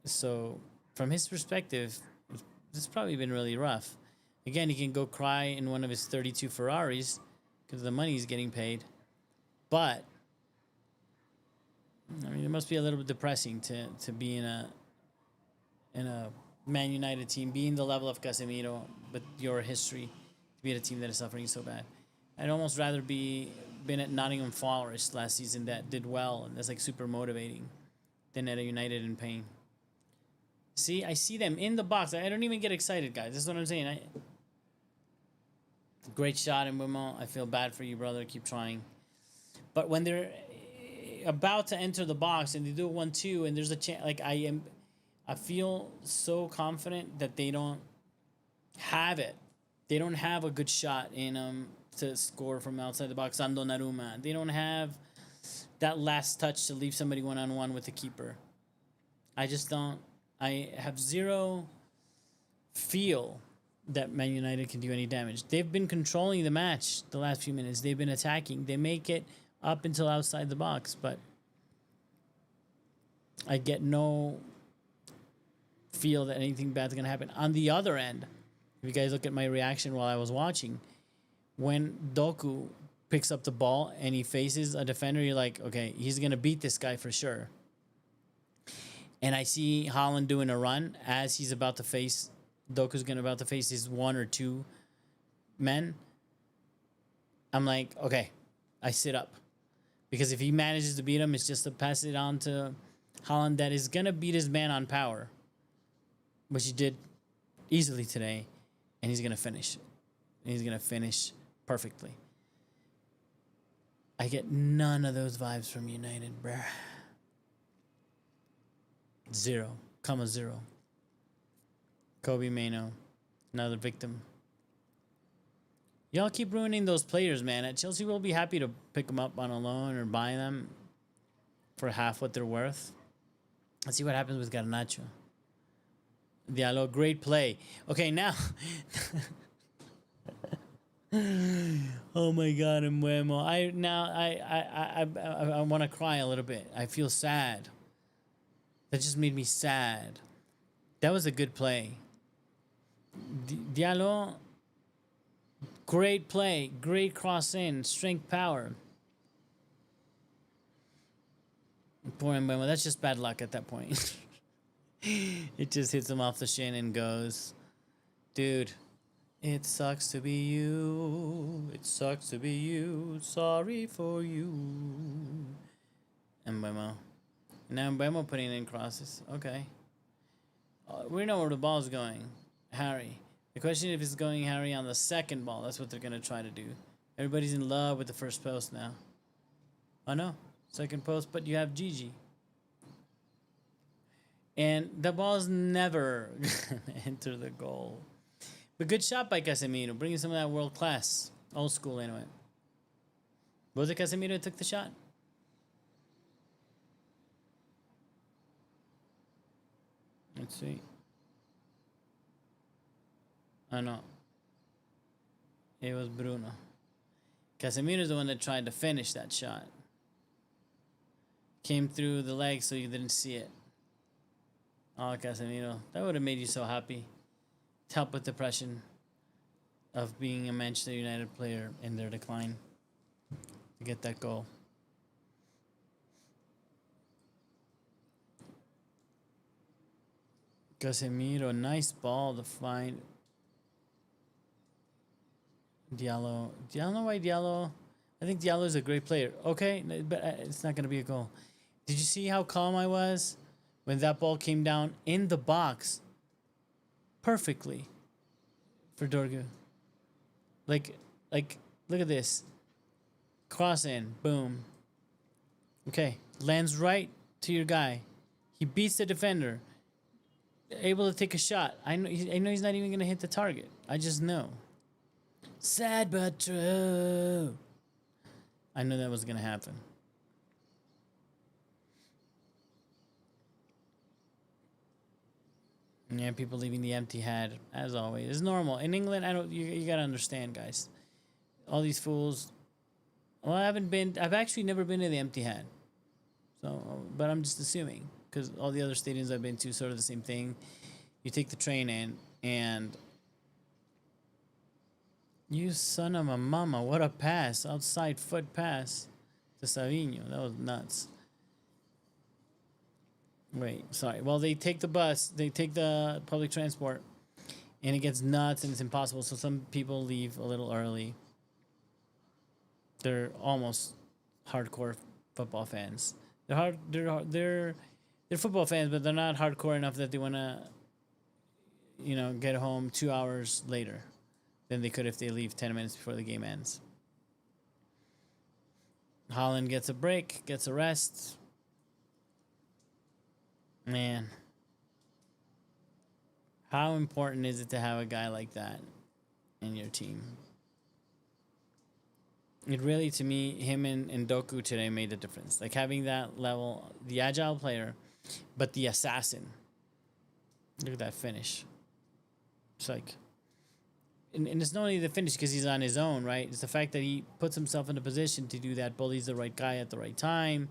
So from his perspective, this has probably been really rough. Again, he can go cry in one of his 32 Ferraris because of the money he's getting paid. But I mean, it must be a little bit depressing to be in a Man United team, being the level of Casemiro, but your history, to be at a team that is suffering so bad. I'd almost rather been at Nottingham Forest last season that did well and that's like super motivating than at a United in pain. See, I see them in the box. I don't even get excited, guys. This is what I'm saying. Great shot in Wimo. I feel bad for you, brother. Keep trying. But when they're about to enter the box and they do 1-2 and there's a chance, like I feel so confident that they don't have it. They don't have a good shot in to score from outside the box on Donnarumma. They don't have that last touch to leave somebody one-on-one with the keeper. I just don't. I have zero feel that Man United can do any damage. They've been controlling the match the last few minutes. They've been attacking. They make it up until outside the box, but I get no feel that anything bad's going to happen. On the other end, if you guys look at my reaction while I was watching, when Doku picks up the ball and he faces a defender, you're like, okay, he's going to beat this guy for sure. And I see Haaland doing a run as he's about to face, Doku's about to face his one or two men. I'm like, okay, I sit up. Because if he manages to beat him, it's just to pass it on to Haaland that is going to beat his man on power, which he did easily today, and he's going to finish. And he's going to finish perfectly. I get none of those vibes from United, bruh. 0, 0. Kobe Mainoo, another victim. Y'all keep ruining those players, man. At Chelsea, we'll be happy to pick them up on a loan or buy them for half what they're worth. Let's see what happens with Garnacho. Diallo, great play. Okay, now. Oh my God, Mbuemo. I want to cry a little bit. I feel sad. That just made me sad. That was a good play. Diallo, great play, great cross in, strength, power. Poor Mbuemo, that's just bad luck at that point. It just hits him off the shin and goes. Dude, it sucks to be you. It sucks to be you. Sorry for you. Mbuemo. Now Mbuemo putting in crosses. Okay. We know where the ball's going. Harry. The question is if it's going Harry on the second ball. That's what they're going to try to do. Everybody's in love with the first post now. Oh no. Second post, but you have Gigi. And the ball's never going to enter the goal. But good shot by Casemiro. Bringing some of that world class. Old school into it. Was it Casemiro who took the shot? Let's see. Oh no. It was Bruno. Casemiro's the one that tried to finish that shot. Came through the leg so you didn't see it. Oh, Casemiro. That would have made you so happy. To help with depression of being a Manchester United player in their decline. To get that goal. Casemiro, nice ball to find. Diallo. Do y'all know why Diallo? I think Diallo is a great player. Okay, but it's not going to be a goal. Did you see how calm I was when that ball came down in the box perfectly for Dorgu? Like, look at this. Cross in, boom. Okay, lands right to your guy. He beats the defender. Able to take a shot. I know he's not even going to hit the target. I just know. Sad but true. I knew that was going to happen. Yeah, people leaving the Etihad, as always. It's normal. In England, you got to understand, guys. All these fools. Well, I've actually never been to the Etihad. So, but I'm just assuming. Because all the other stadiums I've been to, sort of the same thing. You take the train in, and you son of a mama, what a pass. Outside foot pass to Savinho. That was nuts. Wait, sorry. Well, they take the bus, they take the public transport, and it gets nuts and it's impossible. So some people leave a little early. They're almost hardcore football fans. They're football fans, but they're not hardcore enough that they want to, get home 2 hours later than they could if they leave 10 minutes before the game ends. Haaland gets a break, gets a rest. Man, how important is it to have a guy like that in your team? It really, to me, him and Doku today made a difference. Like having that level, the agile player, but the assassin. Look at that finish. It's like, and it's not only the finish because he's on his own, right? It's the fact that he puts himself in a position to do that, bullies the right guy at the right time.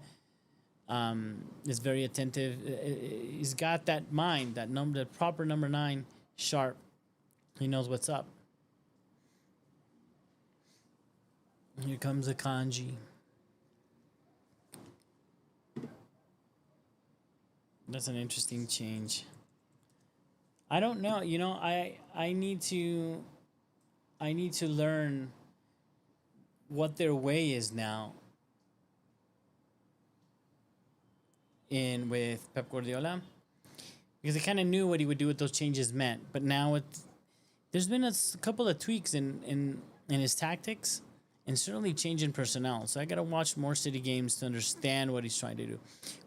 Is very attentive. He's got that mind, that proper number 9, sharp. He knows what's up. Here comes a kanji. That's an interesting change. I don't know. I need to learn what their way is now. In with Pep Guardiola, because I kind of knew what he would do, what those changes meant. But now there's been a couple of tweaks in his tactics, and certainly change in personnel. So I got to watch more City games to understand what he's trying to do.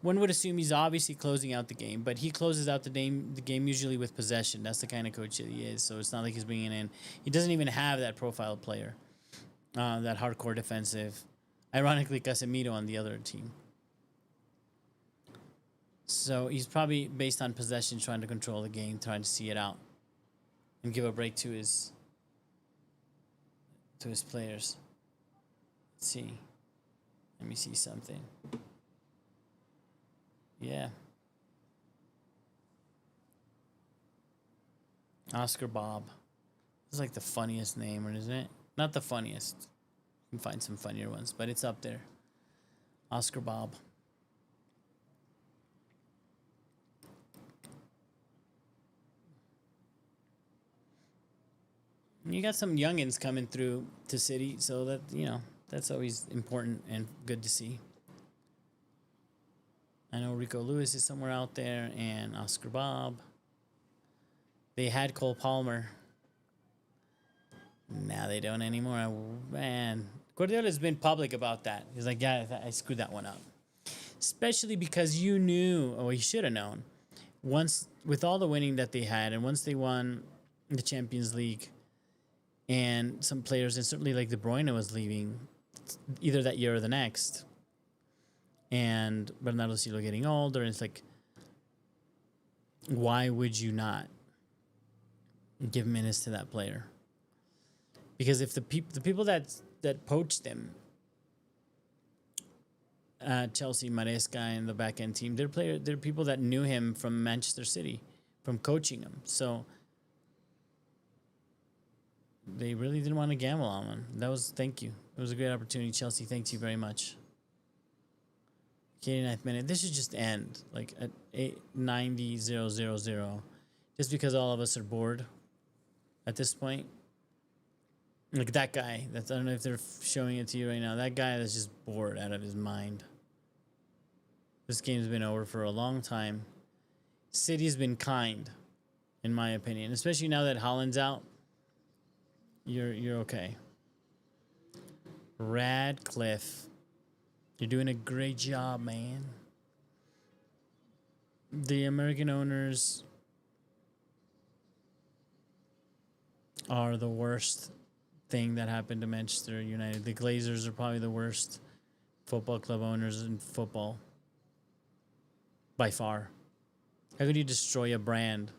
One would assume he's obviously closing out the game, but he closes out the game usually with possession. That's the kind of coach that he is. So it's not like he's bringing in. He doesn't even have that profile player, that hardcore defensive. Ironically, Casemiro on the other team. So he's probably based on possession, trying to control the game, trying to see it out, and give a break to his players. Let's see. Let me see something. Yeah. Oscar Bob. It's like the funniest name, isn't it? Not the funniest. You can find some funnier ones, but it's up there. Oscar Bob. You got some youngins coming through to City, so that, that's always important and good to see. I know Rico Lewis is somewhere out there, and Oscar Bob. They had Cole Palmer. Now they don't anymore. Man, Guardiola's been public about that. He's like, yeah, I screwed that one up. Especially because you knew, or you should have known, once with all the winning that they had, and once they won the Champions League, and some players, and certainly like De Bruyne was leaving either that year or the next, and Bernardo Silva getting older, and it's like, why would you not give minutes to that player? Because if the people that poached him, Chelsea, Maresca, and the back end team, they're people that knew him from Manchester City, from coaching him. So they really didn't want to gamble on him. Thank you. It was a great opportunity, Chelsea. Thanks you very much. 89th minute. This should just end like at 90-0-0-0. Just because all of us are bored at this point. Like that guy. I don't know if they're showing it to you right now. That guy that's just bored out of his mind. This game's been over for a long time. City's been kind, in my opinion, especially now that Haaland's out. You're okay. Radcliffe, you're doing a great job, man. The American owners are the worst thing that happened to Manchester United. The Glazers are probably the worst football club owners in football by far. How could you destroy a brand,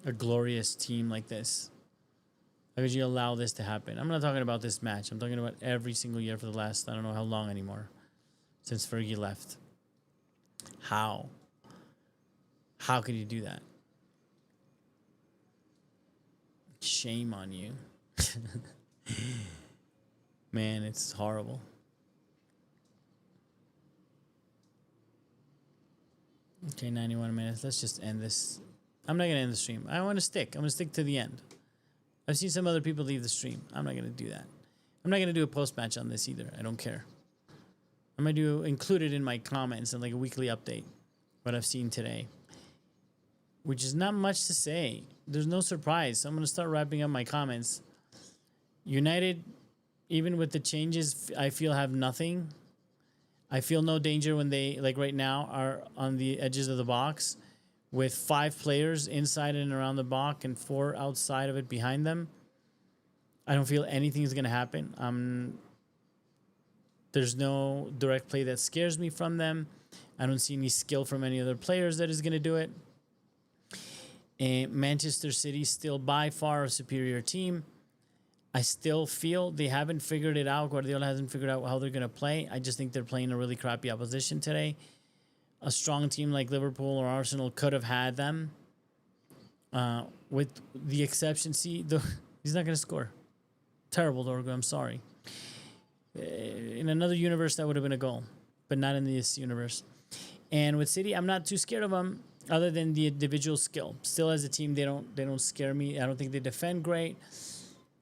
a glorious team like this? How could you allow this to happen? I'm not talking about this match. I'm talking about every single year for the last, I don't know how long anymore, since Fergie left. How? How could you do that? Shame on you. Man, it's horrible. Okay, 91 minutes. Let's just end this. I'm not going to end the stream. I want to stick. I'm going to stick to the end. I've seen some other people leave the stream. I'm not going to do that. I'm not going to do a post-match on this either. I don't care. I'm going to include it in my comments and like a weekly update, what I've seen today, which is not much to say. There's no surprise. So I'm going to start wrapping up my comments. United, even with the changes, I feel have nothing. I feel no danger when they, like right now, are on the edges of the box with 5 players inside and around the box and 4 outside of it behind them. I don't feel anything is going to happen. There's no direct play that scares me from them. I don't see any skill from any other players that is going to do it. And Manchester City still by far a superior team. I still feel they haven't figured it out. Guardiola hasn't figured out how they're going to play. I just think they're playing a really crappy opposition today. A strong team like Liverpool or Arsenal could have had them. With the exception, he's not going to score. Terrible, Dorgo. I'm sorry. In another universe, that would have been a goal, but not in this universe. And with City, I'm not too scared of them, other than the individual skill. Still, as a team, they don't scare me. I don't think they defend great.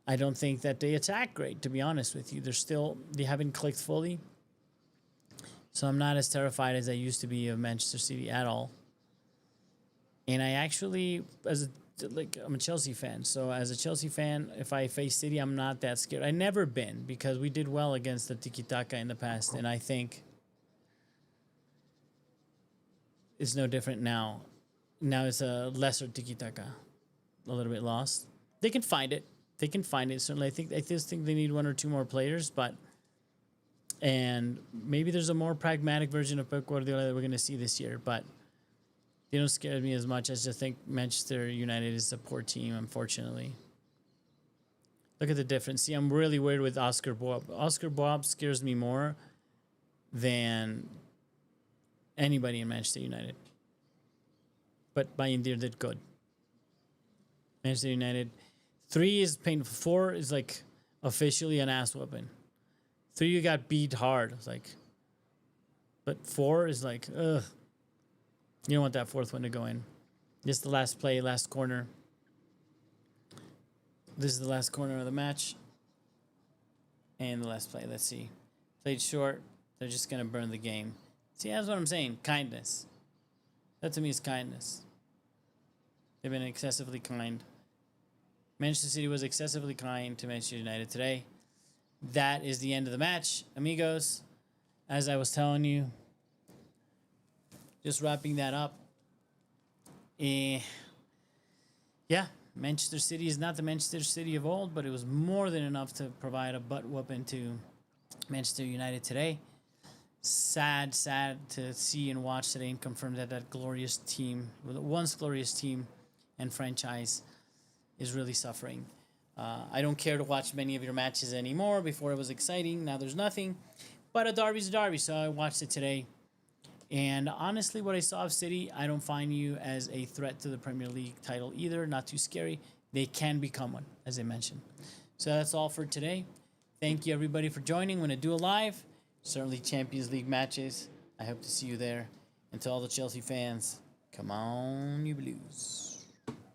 I don't think that they attack great, to be honest with you. They haven't clicked fully. So I'm not as terrified as I used to be of Manchester City at all. And I actually, I'm a Chelsea fan. So as a Chelsea fan, if I face City, I'm not that scared. I've never been, because we did well against the tiki-taka in the past. And I think it's no different now. Now it's a lesser tiki-taka. A little bit lost. They can find it. Certainly, I just think they need 1 or 2 more players, and maybe there's a more pragmatic version of Pep Guardiola that we're going to see this year, but they don't scare me as much as I think Manchester United is a poor team, unfortunately. Look at the difference. See, I'm really worried with Oscar Boab. Oscar Boab scares me more than anybody in Manchester United. But Bayern did good. Manchester United... 3 is painful. 4 is like officially an ass whooping. 3 you got beat hard. It's like, but 4 is like, ugh. You don't want that 4th one to go in. This is the last play, last corner. This is the last corner of the match. And the last play. Let's see. Played short. They're just gonna burn the game. See, that's what I'm saying. Kindness. That to me is kindness. They've been excessively kind. Manchester City was excessively kind to Manchester United today. That is the end of the match, amigos. As I was telling you, just wrapping that up. Yeah, Manchester City is not the Manchester City of old, but it was more than enough to provide a butt whooping to Manchester United today. Sad to see and watch today and confirm that glorious team, once glorious team and franchise, is really suffering. I don't care to watch many of your matches anymore. Before it was exciting. Now there's nothing. But a derby's a derby, so I watched it today. And honestly, what I saw of City, I don't find you as a threat to the Premier League title either. Not too scary. They can become one, as I mentioned. So that's all for today. Thank you, everybody, for joining. When I do a live, certainly Champions League matches. I hope to see you there. And to all the Chelsea fans, come on, you Blues.